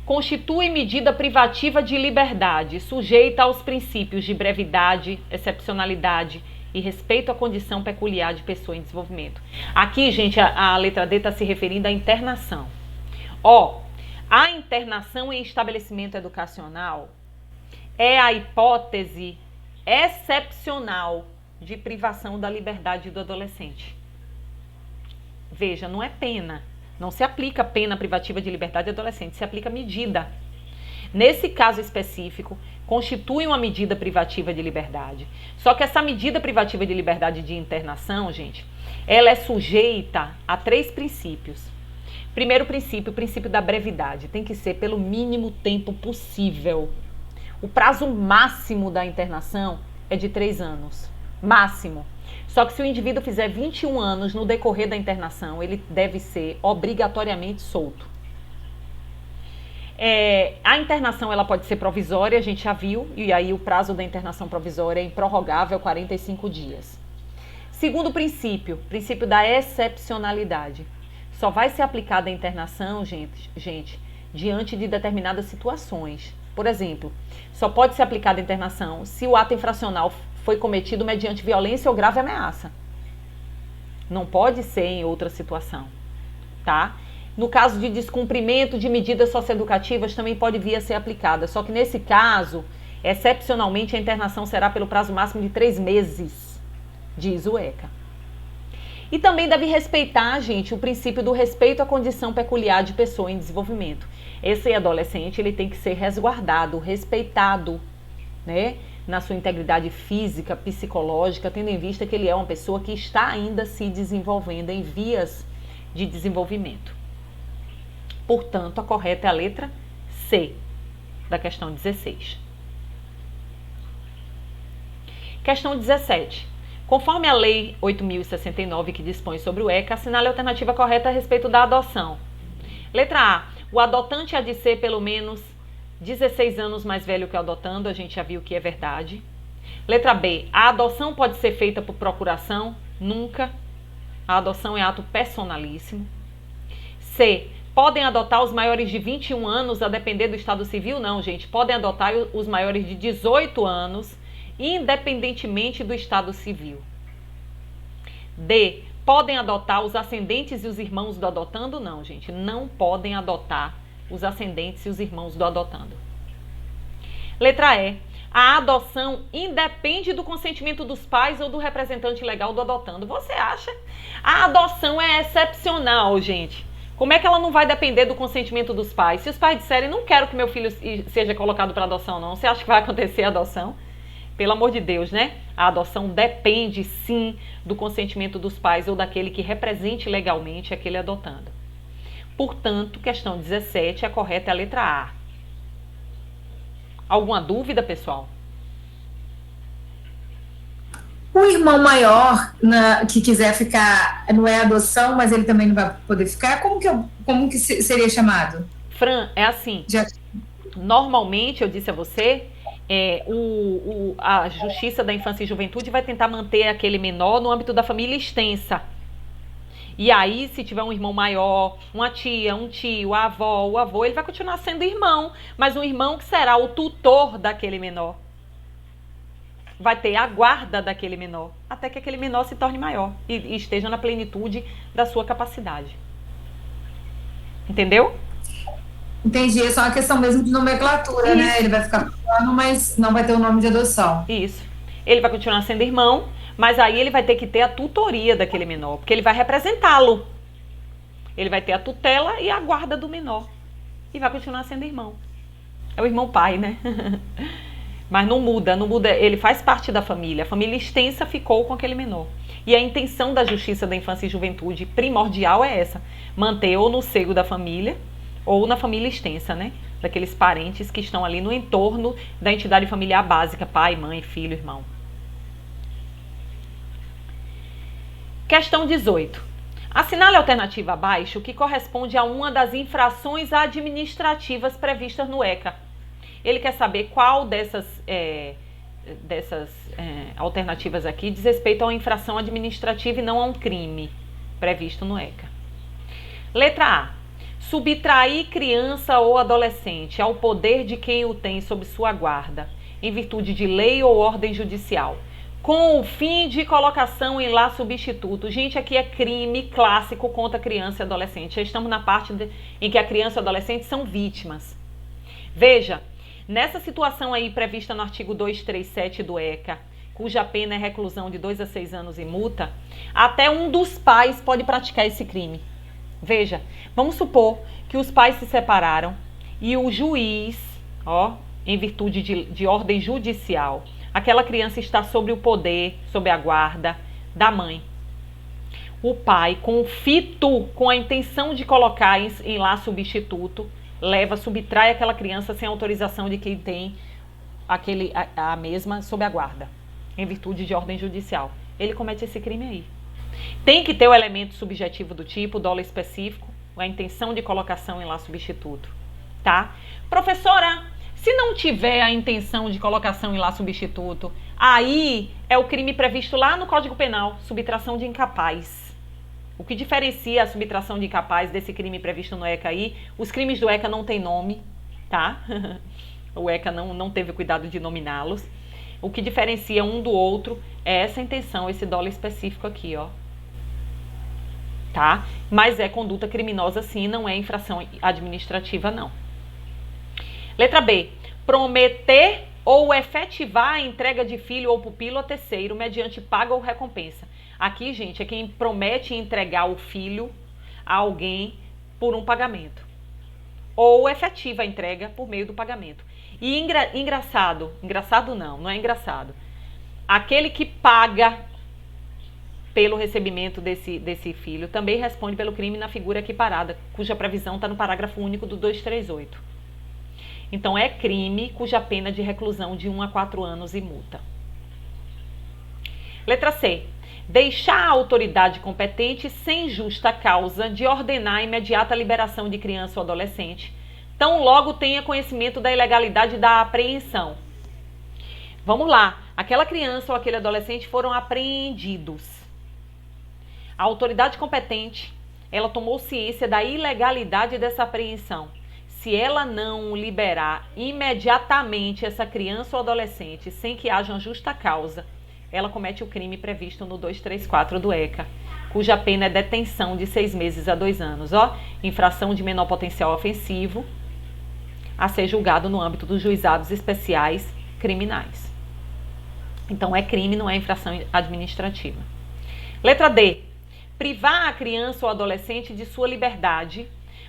Constitui medida privativa de liberdade, sujeita aos princípios de brevidade, excepcionalidade e respeito à condição peculiar de pessoa em desenvolvimento. Aqui, gente, a letra D está se referindo à internação. Ó, a internação em estabelecimento educacional é a hipótese excepcional de privação da liberdade do adolescente. Veja, não é pena. Não se aplica pena privativa de liberdade adolescente, se aplica medida. Nesse caso específico, constitui uma medida privativa de liberdade. Só que essa medida privativa de liberdade de internação, gente, ela é sujeita a 3 princípios. Primeiro princípio, o princípio da brevidade. Tem que ser pelo mínimo tempo possível. O prazo máximo da internação é de 3 anos. Máximo. Só que se o indivíduo fizer 21 anos no decorrer da internação, ele deve ser obrigatoriamente solto. A internação ela pode ser provisória, a gente já viu, e aí o prazo da internação provisória é improrrogável, 45 dias. Segundo princípio, princípio da excepcionalidade. Só vai ser aplicada a internação, gente, diante de determinadas situações. Por exemplo, só pode ser aplicada a internação se o ato infracional foi cometido mediante violência ou grave ameaça. Não pode ser em outra situação, tá? No caso de descumprimento de medidas socioeducativas, também pode vir a ser aplicada. Só que nesse caso, excepcionalmente, a internação será pelo prazo máximo de 3 meses, diz o ECA. E também deve respeitar, gente, o princípio do respeito à condição peculiar de pessoa em desenvolvimento. Esse adolescente, ele tem que ser resguardado, respeitado, né? Na sua integridade física, psicológica, tendo em vista que ele é uma pessoa que está ainda se desenvolvendo, em vias de desenvolvimento. Portanto, a correta é a letra C, da questão 16. Questão 17. Conforme a Lei 8.069, que dispõe sobre o ECA, assinale a alternativa correta a respeito da adoção. Letra A. O adotante há de ser pelo menos 16 anos mais velho que o adotando, a gente já viu que é verdade. Letra B. A adoção pode ser feita por procuração? Nunca. A adoção é ato personalíssimo. C. Podem adotar os maiores de 21 anos, a depender do estado civil? Não, gente. Podem adotar os maiores de 18 anos, independentemente do estado civil. D. Podem adotar os ascendentes e os irmãos do adotando? Não, gente. Não podem adotar os ascendentes e os irmãos do adotando. Letra E. A adoção independe do consentimento dos pais ou do representante legal do adotando. Você acha? A adoção é excepcional, gente. Como é que ela não vai depender do consentimento dos pais? Se os pais disserem, não quero que meu filho seja colocado para adoção, não. Você acha que vai acontecer a adoção? Pelo amor de Deus, né? A adoção depende, sim, do consentimento dos pais ou daquele que represente legalmente aquele adotando. Portanto, questão 17, a correta é a letra A. Alguma dúvida, pessoal? O irmão maior que quiser ficar, não é adoção, mas ele também não vai poder ficar, como que seria chamado? Fran, é assim. Já... Normalmente, eu disse a você, a Justiça da Infância e Juventude vai tentar manter aquele menor no âmbito da família extensa. E aí, se tiver um irmão maior, uma tia, um tio, a avó, o avô, ele vai continuar sendo irmão, mas um irmão que será o tutor daquele menor. Vai ter a guarda daquele menor, até que aquele menor se torne maior e esteja na plenitude da sua capacidade. Entendeu? Entendi, é só uma questão mesmo de nomenclatura, né? Ele vai ficar falando, mas não vai ter o nome de adoção. Isso. Ele vai continuar sendo irmão, mas aí ele vai ter que ter a tutoria daquele menor, porque ele vai representá-lo. Ele vai ter a tutela e a guarda do menor. E vai continuar sendo irmão. É o irmão pai, né? Mas não muda, ele faz parte da família. A família extensa ficou com aquele menor. E a intenção da Justiça da Infância e Juventude primordial é essa: manter ou no seio da família, ou na família extensa, né? Daqueles parentes que estão ali no entorno da entidade familiar básica, pai, mãe, filho, irmão. Questão 18. Assinale a alternativa abaixo que corresponde a uma das infrações administrativas previstas no ECA. Ele quer saber qual dessas alternativas aqui diz respeito a uma infração administrativa e não a um crime previsto no ECA. Letra A. Subtrair criança ou adolescente ao poder de quem o tem sob sua guarda, em virtude de lei ou ordem judicial, com o fim de colocação em lá substituto. Gente, aqui é crime clássico contra criança e adolescente. Já estamos na parte em que a criança e o adolescente são vítimas. Veja, nessa situação aí prevista no artigo 237 do ECA, cuja pena é reclusão de 2 a 6 anos e multa, até um dos pais pode praticar esse crime. Veja, vamos supor que os pais se separaram e o juiz, em virtude de ordem judicial, aquela criança está sob o poder, sob a guarda da mãe. O pai, com a intenção de colocar em lá substituto, subtrai aquela criança sem autorização de quem tem a mesma sob a guarda, em virtude de ordem judicial. Ele comete esse crime aí. Tem que ter o elemento subjetivo do tipo, dolo específico, a intenção de colocação em lá substituto, tá? Professora, se não tiver a intenção de colocação em lá substituto, aí é o crime previsto lá no Código Penal, subtração de incapaz. O que diferencia a subtração de incapaz desse crime previsto no ECA aí, os crimes do ECA não têm nome, tá? O ECA não teve cuidado de nominá-los. O que diferencia um do outro é essa intenção, esse dolo específico aqui, tá? Mas é conduta criminosa sim, não é infração administrativa não. Letra B. Prometer ou efetivar a entrega de filho ou pupilo a terceiro mediante paga ou recompensa. Aqui, gente, é quem promete entregar o filho a alguém por um pagamento. Ou efetiva a entrega por meio do pagamento. E engraçado não é engraçado. Aquele que paga pelo recebimento desse filho também responde pelo crime na figura equiparada, cuja previsão está no parágrafo único do 238. Então, é crime cuja pena de reclusão de 1 a 4 anos e multa. Letra C. Deixar a autoridade competente sem justa causa de ordenar a imediata liberação de criança ou adolescente, tão logo tenha conhecimento da ilegalidade da apreensão. Vamos lá. Aquela criança ou aquele adolescente foram apreendidos. A autoridade competente ela tomou ciência da ilegalidade dessa apreensão. Se ela não liberar imediatamente essa criança ou adolescente sem que haja uma justa causa, ela comete o crime previsto no 234 do ECA, cuja pena é detenção de 6 meses a 2 anos. Infração de menor potencial ofensivo, a ser julgado no âmbito dos juizados especiais criminais. Então é crime, não é infração administrativa. Letra D. Privar a criança ou adolescente de sua liberdade,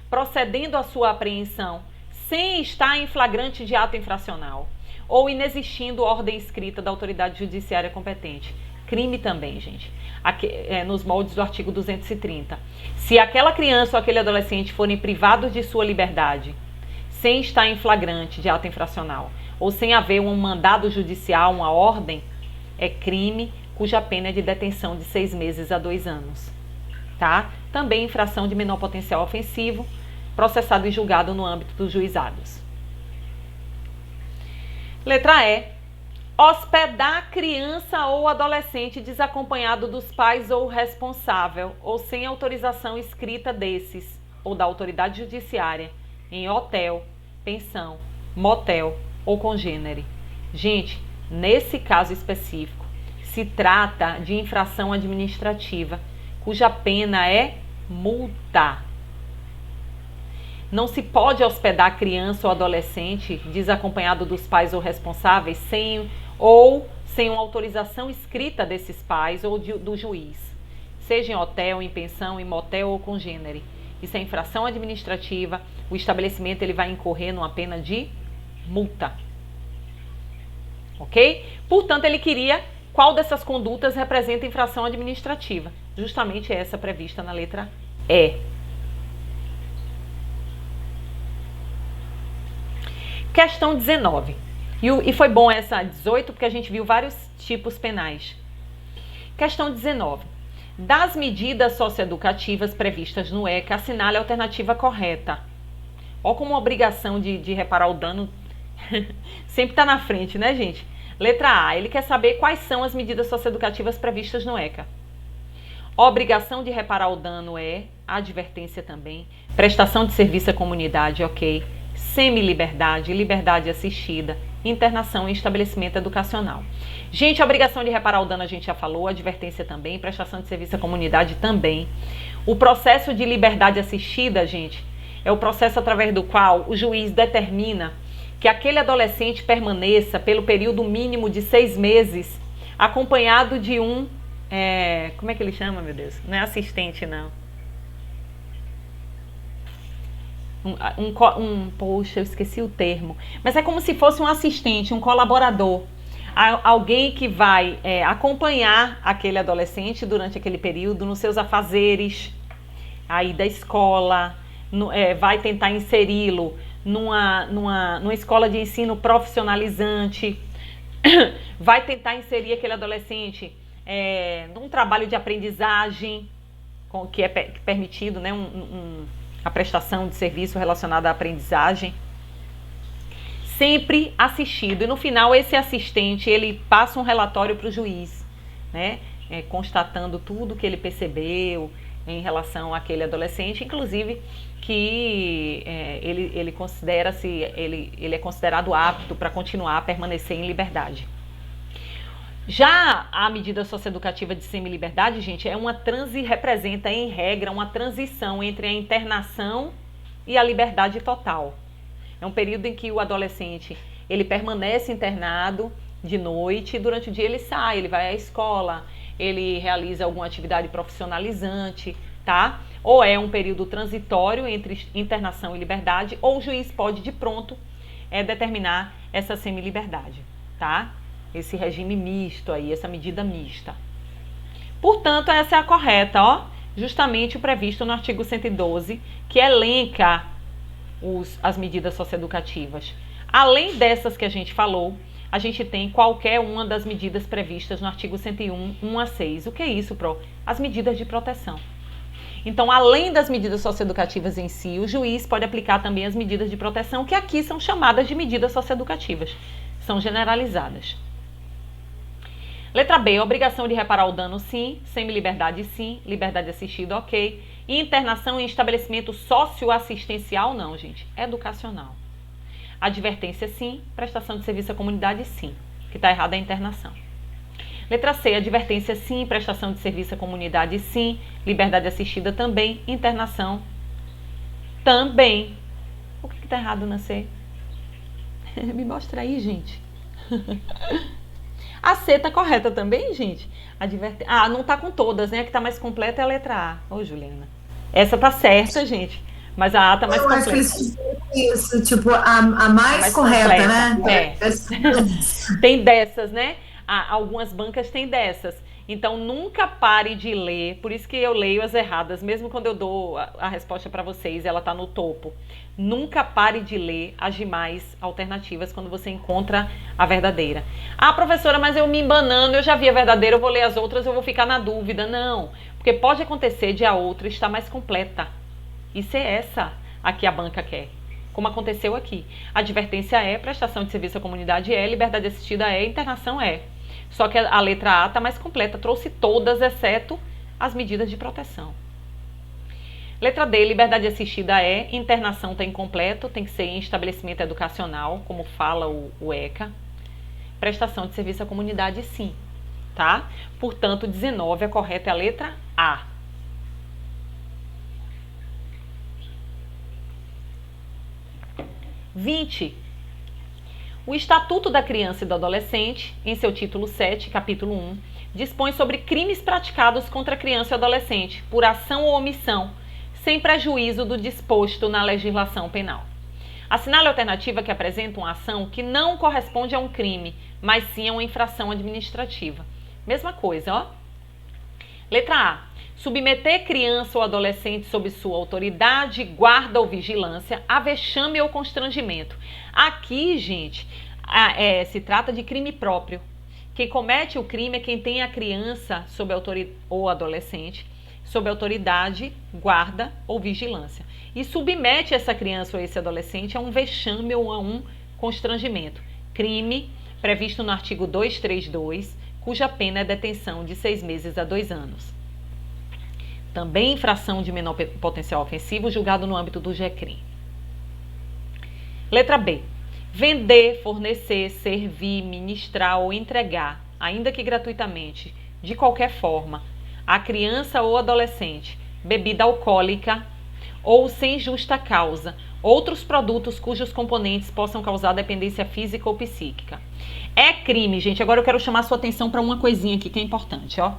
procedendo à sua apreensão sem estar em flagrante de ato infracional ou inexistindo ordem escrita da autoridade judiciária competente. Crime também, gente. Aqui, nos moldes do artigo 230. Se aquela criança ou aquele adolescente forem privados de sua liberdade sem estar em flagrante de ato infracional ou sem haver um mandado judicial, uma ordem, é crime cuja pena é de detenção de 6 meses a 2 anos. Tá? Também infração de menor potencial ofensivo, processado e julgado no âmbito dos juizados. Letra E. Hospedar criança ou adolescente desacompanhado dos pais ou responsável ou sem autorização escrita desses ou da autoridade judiciária em hotel, pensão, motel ou congênere. Gente, nesse caso específico, se trata de infração administrativa, cuja pena é multa. Não se pode hospedar criança ou adolescente desacompanhado dos pais ou responsáveis sem uma autorização escrita desses pais ou do juiz, seja em hotel, em pensão, em motel ou congênere. Isso é infração administrativa, o estabelecimento ele vai incorrer numa pena de multa. Ok? Portanto, ele queria qual dessas condutas representa infração administrativa. Justamente essa prevista na letra E. Questão 19. E foi bom essa 18 porque a gente viu vários tipos penais. Questão 19. Das medidas socioeducativas previstas no ECA, assinale a alternativa correta. Ó, como obrigação de reparar o dano sempre está na frente, né, gente? Letra A. Ele quer saber quais são as medidas socioeducativas previstas no ECA. Obrigação de reparar o dano é advertência também. Prestação de serviço à comunidade, ok. Semi-liberdade, liberdade assistida, internação em estabelecimento educacional. Gente, a obrigação de reparar o dano a gente já falou, advertência também, prestação de serviço à comunidade também. O processo de liberdade assistida, gente, é o processo através do qual o juiz determina que aquele adolescente permaneça pelo período mínimo de 6 meses, acompanhado de como é que ele chama, meu Deus? Não é assistente, não. Poxa, eu esqueci o termo. Mas é como se fosse um assistente, um colaborador. Alguém que vai acompanhar aquele adolescente durante aquele período nos seus afazeres aí da escola, vai tentar inseri-lo numa escola de ensino profissionalizante, vai tentar inserir aquele adolescente num trabalho de aprendizagem, que é permitido, né, a prestação de serviço relacionado à aprendizagem, sempre assistido. E no final esse assistente, ele passa um relatório para o juiz, né, constatando tudo que ele percebeu em relação àquele adolescente, inclusive que ele é considerado apto para continuar a permanecer em liberdade. Já a medida socioeducativa de semi-liberdade, gente, representa em regra uma transição entre a internação e a liberdade total. É um período em que o adolescente ele permanece internado de noite e durante o dia ele sai, ele vai à escola, ele realiza alguma atividade profissionalizante, tá? Ou é um período transitório entre internação e liberdade, ou o juiz pode de pronto determinar essa semi-liberdade, tá? Esse regime misto aí, essa medida mista. Portanto, essa é a correta, ó, justamente o previsto no artigo 112, que elenca as medidas socioeducativas. Além dessas que a gente falou, a gente tem qualquer uma das medidas previstas no artigo 101, 1 a 6. O que é isso, Pro? As medidas de proteção. Então, além das medidas socioeducativas em si, o juiz pode aplicar também as medidas de proteção, que aqui são chamadas de medidas socioeducativas. São generalizadas. Letra B, obrigação de reparar o dano, sim. Semi-liberdade, sim. Liberdade assistida, ok. Internação em estabelecimento socioassistencial, não, gente. Educacional. Advertência, sim. Prestação de serviço à comunidade, sim. Que está errada é a internação. Letra C, advertência, sim. Prestação de serviço à comunidade, sim. Liberdade assistida, também. Internação, também. O que está errado na C? Me mostra aí, gente. A C tá correta também, gente? Não tá com todas, né? A que tá mais completa é a letra A. Ô, Juliana. Essa tá certa, gente. Mas a A tá mais completa. Eu acho que isso, tipo, a mais correta, completa, né? Tem dessas, né? Algumas bancas têm dessas. Então, nunca pare de ler. Por isso que eu leio as erradas. Mesmo quando eu dou a resposta para vocês, ela tá no topo. Nunca pare de ler as demais alternativas quando você encontra a verdadeira. Ah, professora, mas eu me embanando, eu já vi a verdadeira, eu vou ler as outras, eu vou ficar na dúvida. Não, porque pode acontecer de a outra estar mais completa. E ser essa a que a banca quer. Como aconteceu aqui. Advertência é, prestação de serviço à comunidade é, liberdade assistida é, internação é. Só que a letra A está mais completa, trouxe todas, exceto as medidas de proteção. Letra D, liberdade assistida é, internação está incompleto, tem que ser em estabelecimento educacional, como fala o ECA. Prestação de serviço à comunidade, sim, tá? Portanto, 19, a correta é a letra A. O Estatuto da Criança e do Adolescente, em seu título 7, capítulo 1, dispõe sobre crimes praticados contra a criança e adolescente, por ação ou omissão, sem prejuízo do disposto na legislação penal. Assinale a alternativa que apresenta uma ação que não corresponde a um crime, mas sim a uma infração administrativa. Mesma coisa, ó. Letra A. Submeter criança ou adolescente sob sua autoridade, guarda ou vigilância a vexame ou constrangimento. Aqui, gente, se trata de crime próprio. Quem comete o crime é quem tem a criança sob ou adolescente sob autoridade, guarda ou vigilância. E submete essa criança ou esse adolescente a um vexame ou a um constrangimento. Crime previsto no artigo 232, cuja pena é detenção de 6 meses a 2 anos. Também infração de menor potencial ofensivo, julgado no âmbito do GECRIM. Letra B. Vender, fornecer, servir, ministrar ou entregar, ainda que gratuitamente, de qualquer forma, a criança ou adolescente, bebida alcoólica ou sem justa causa, outros produtos cujos componentes possam causar dependência física ou psíquica. É crime, gente. Agora eu quero chamar a sua atenção para uma coisinha aqui que é importante, ó.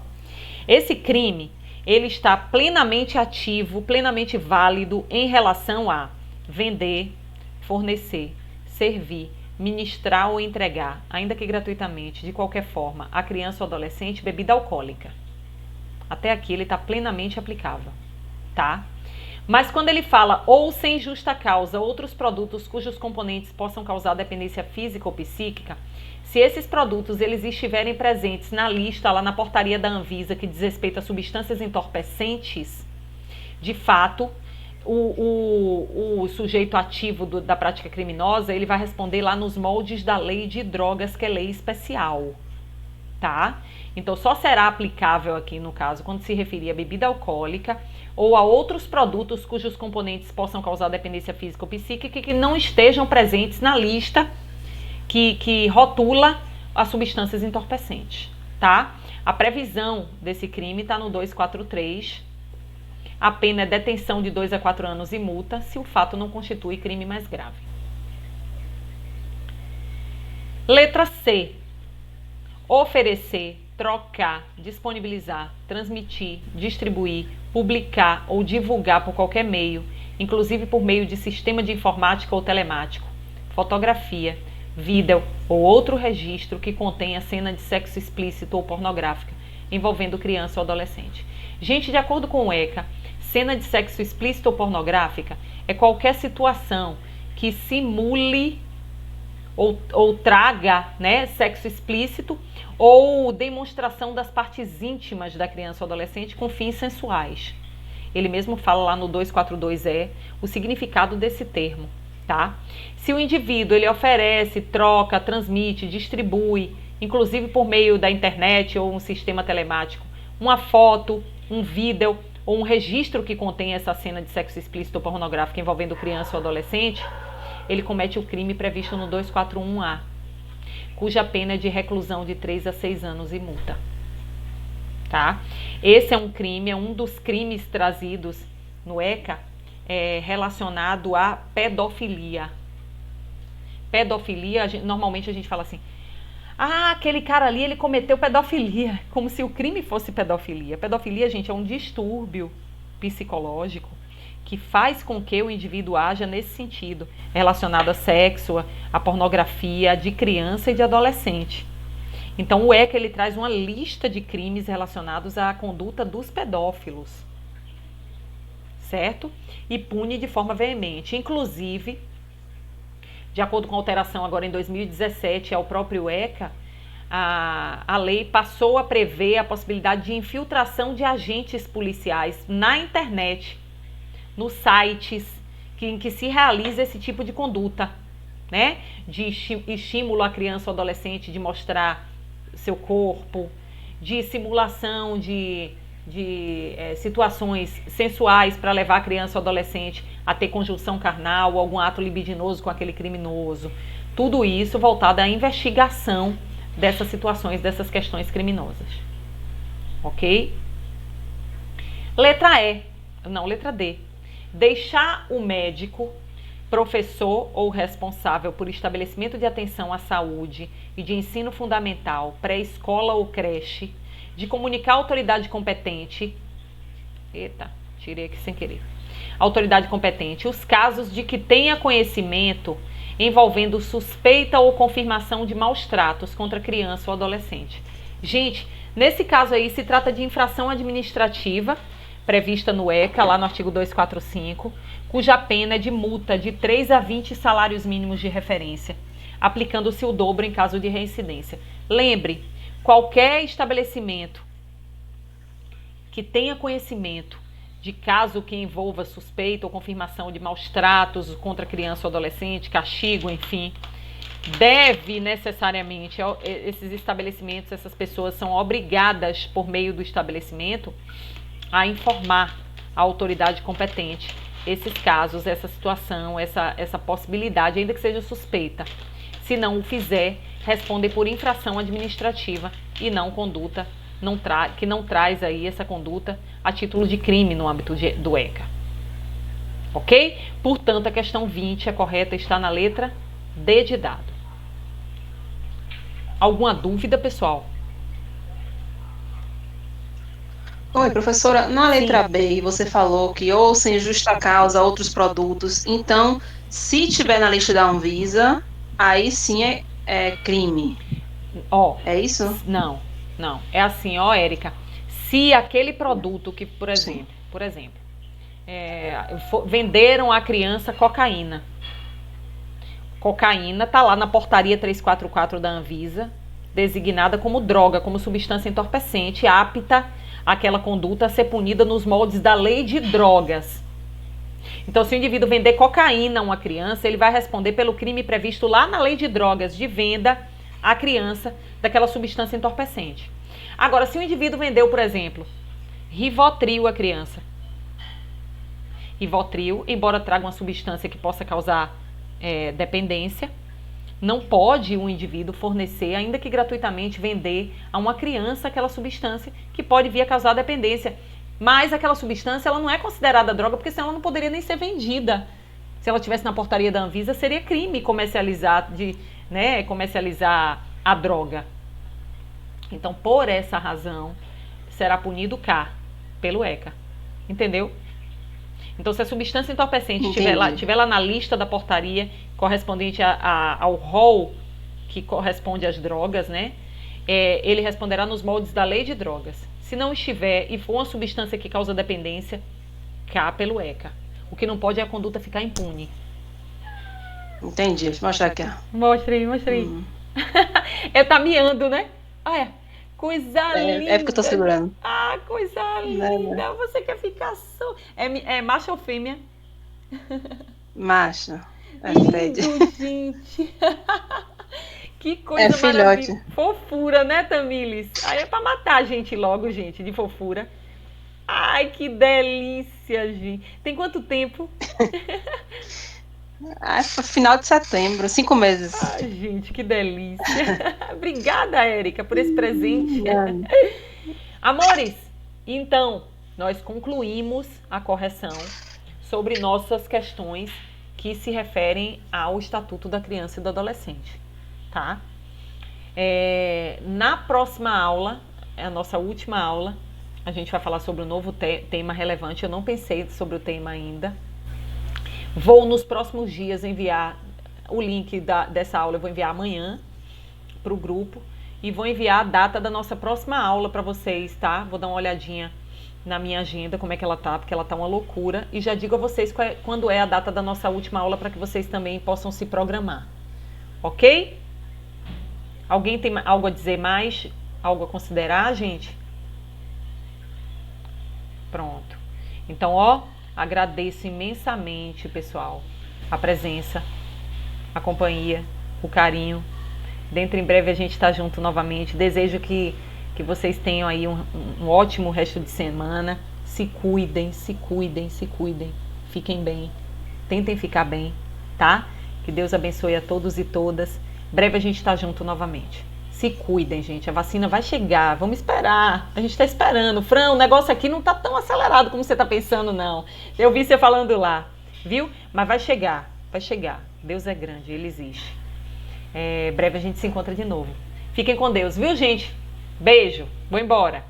Esse crime, ele está plenamente ativo, plenamente válido em relação a vender, fornecer, servir, ministrar ou entregar, ainda que gratuitamente, de qualquer forma, a criança ou adolescente bebida alcoólica. Até aqui ele está plenamente aplicável, tá? Mas quando ele fala ou sem justa causa, outros produtos cujos componentes possam causar dependência física ou psíquica, se esses produtos eles estiverem presentes na lista, lá na portaria da Anvisa, que diz respeito a substâncias entorpecentes, de fato, o sujeito ativo da prática criminosa, ele vai responder lá nos moldes da lei de drogas, que é lei especial, tá? Então, só será aplicável aqui, no caso, quando se referir a bebida alcoólica ou a outros produtos cujos componentes possam causar dependência física ou psíquica e que não estejam presentes na lista que rotula as substâncias entorpecentes, tá? A previsão desse crime está no 243. A pena é detenção de 2 a 4 anos e multa, se o fato não constitui crime mais grave. Letra C. Oferecer, trocar, disponibilizar, transmitir, distribuir, publicar ou divulgar por qualquer meio, inclusive por meio de sistema de informática ou telemático, fotografia, vídeo ou outro registro que contenha cena de sexo explícito ou pornográfica, envolvendo criança ou adolescente. Gente, de acordo com o ECA, cena de sexo explícito ou pornográfica é qualquer situação que simule ou traga, né, sexo explícito ou demonstração das partes íntimas da criança ou adolescente com fins sensuais. Ele mesmo fala lá no 242E o significado desse termo, tá? Se o indivíduo ele oferece, troca, transmite, distribui, inclusive por meio da internet ou um sistema telemático, uma foto, um vídeo ou um registro que contém essa cena de sexo explícito ou pornográfico envolvendo criança ou adolescente, ele comete o crime previsto no 241A, cuja pena é de reclusão de 3 a 6 anos e multa. Tá? Esse é um crime, é um dos crimes trazidos no ECA relacionado à pedofilia. Pedofilia, normalmente a gente fala assim, aquele cara ali, ele cometeu pedofilia, como se o crime fosse pedofilia. Pedofilia, gente, é um distúrbio psicológico que faz com que o indivíduo haja nesse sentido, relacionado a sexo, a pornografia de criança e de adolescente. Então o ECA, ele traz uma lista de crimes relacionados à conduta dos pedófilos, certo? E pune de forma veemente. Inclusive, de acordo com a alteração agora em 2017 ao próprio ECA, a lei passou a prever a possibilidade de infiltração de agentes policiais na internet, nos sites em que se realiza esse tipo de conduta, né? De estímulo à criança ou adolescente de mostrar seu corpo, de simulação de situações sensuais para levar a criança ou adolescente a ter conjunção carnal, algum ato libidinoso com aquele criminoso. Tudo isso voltado à investigação dessas situações, dessas questões criminosas. Ok? Letra D. Deixar o médico, professor ou responsável por estabelecimento de atenção à saúde e de ensino fundamental, pré-escola ou creche, de comunicar à autoridade competente, tirei aqui sem querer, autoridade competente, os casos de que tenha conhecimento envolvendo suspeita ou confirmação de maus tratos contra criança ou adolescente. Gente, nesse caso aí se trata de infração administrativa prevista no ECA, lá no artigo 245, cuja pena é de multa de 3 a 20 salários mínimos de referência, aplicando-se o dobro em caso de reincidência. Lembre, qualquer estabelecimento que tenha conhecimento de caso que envolva suspeita ou confirmação de maus tratos contra criança ou adolescente, castigo, enfim, deve necessariamente, esses estabelecimentos, essas pessoas são obrigadas, por meio do estabelecimento, a informar a autoridade competente esses casos, essa situação, essa possibilidade, ainda que seja suspeita. Se não o fizer, responde por infração administrativa e não conduta, que não traz aí essa conduta a título de crime no âmbito do ECA. Ok? Portanto, a questão 20, a correta, está na letra D de dado. Alguma dúvida, pessoal? Oi, professora, na letra B você falou que ou sem justa causa outros produtos, então se tiver na lista da Anvisa, aí sim é crime. É isso? Não. É assim, Érica, se aquele produto que, por exemplo, venderam à criança cocaína. Cocaína está lá na portaria 344 da Anvisa, designada como droga, como substância entorpecente, apta àquela conduta a ser punida nos moldes da lei de drogas. Então, se o indivíduo vender cocaína a uma criança, ele vai responder pelo crime previsto lá na lei de drogas, de venda à criança daquela substância entorpecente. Agora, se o indivíduo vendeu, por exemplo, Rivotril à criança, Rivotril, embora traga uma substância que possa causar dependência, não pode um indivíduo fornecer, ainda que gratuitamente, vender a uma criança aquela substância que pode vir a causar dependência. Mas aquela substância, ela não é considerada droga, porque senão ela não poderia nem ser vendida. Se ela estivesse na portaria da Anvisa, seria crime comercializar a droga. Então, por essa razão, será punido pelo ECA. Entendeu? Então, se a substância entorpecente estiver lá na lista da portaria correspondente ao rol que corresponde às drogas, né? Ele responderá nos moldes da lei de drogas. Se não estiver e for uma substância que causa dependência, pelo ECA. O que não pode é a conduta ficar impune. Entendi. Deixa eu mostrar aqui. Mostra aí. Tá miando, né? Coisa linda. É porque eu tô segurando. Coisa linda. Você quer ficar só... É macho ou fêmea? Macho. É Fred. Gente. Que coisa maravilhosa. Fofura, né, Tamires? Aí é pra matar a gente logo, gente, de fofura. Ai, que delícia, gente. Tem quanto tempo? Final de setembro, 5 meses. Ai, gente, que delícia. Obrigada, Érica, por esse presente. Amores, então, nós concluímos a correção sobre nossas questões que se referem ao Estatuto da Criança e do Adolescente, tá? Na próxima aula, é a nossa última aula, a gente vai falar sobre um novo tema relevante. Eu não pensei sobre o tema ainda. Vou, nos próximos dias, enviar o link dessa aula. Eu vou enviar amanhã para o grupo e vou enviar a data da nossa próxima aula para vocês, tá? Vou dar uma olhadinha na minha agenda, como é que ela tá, porque ela tá uma loucura. E já digo a vocês quando é a data da nossa última aula para que vocês também possam se programar. Ok? Alguém tem algo a dizer mais? Algo a considerar, gente? Pronto. Então, agradeço imensamente, pessoal, a presença, a companhia, o carinho. Dentro em breve a gente está junto novamente. Desejo que vocês tenham aí um ótimo resto de semana. Se cuidem, se cuidem, se cuidem. Fiquem bem. Tentem ficar bem, tá? Que Deus abençoe a todos e todas. Breve a gente está junto novamente. Se cuidem, gente. A vacina vai chegar. Vamos esperar. A gente está esperando. Fran, o negócio aqui não está tão acelerado como você está pensando, não. Eu vi você falando lá, viu? Mas vai chegar. Vai chegar. Deus é grande. Ele existe. Breve a gente se encontra de novo. Fiquem com Deus, viu, gente? Beijo. Vou embora.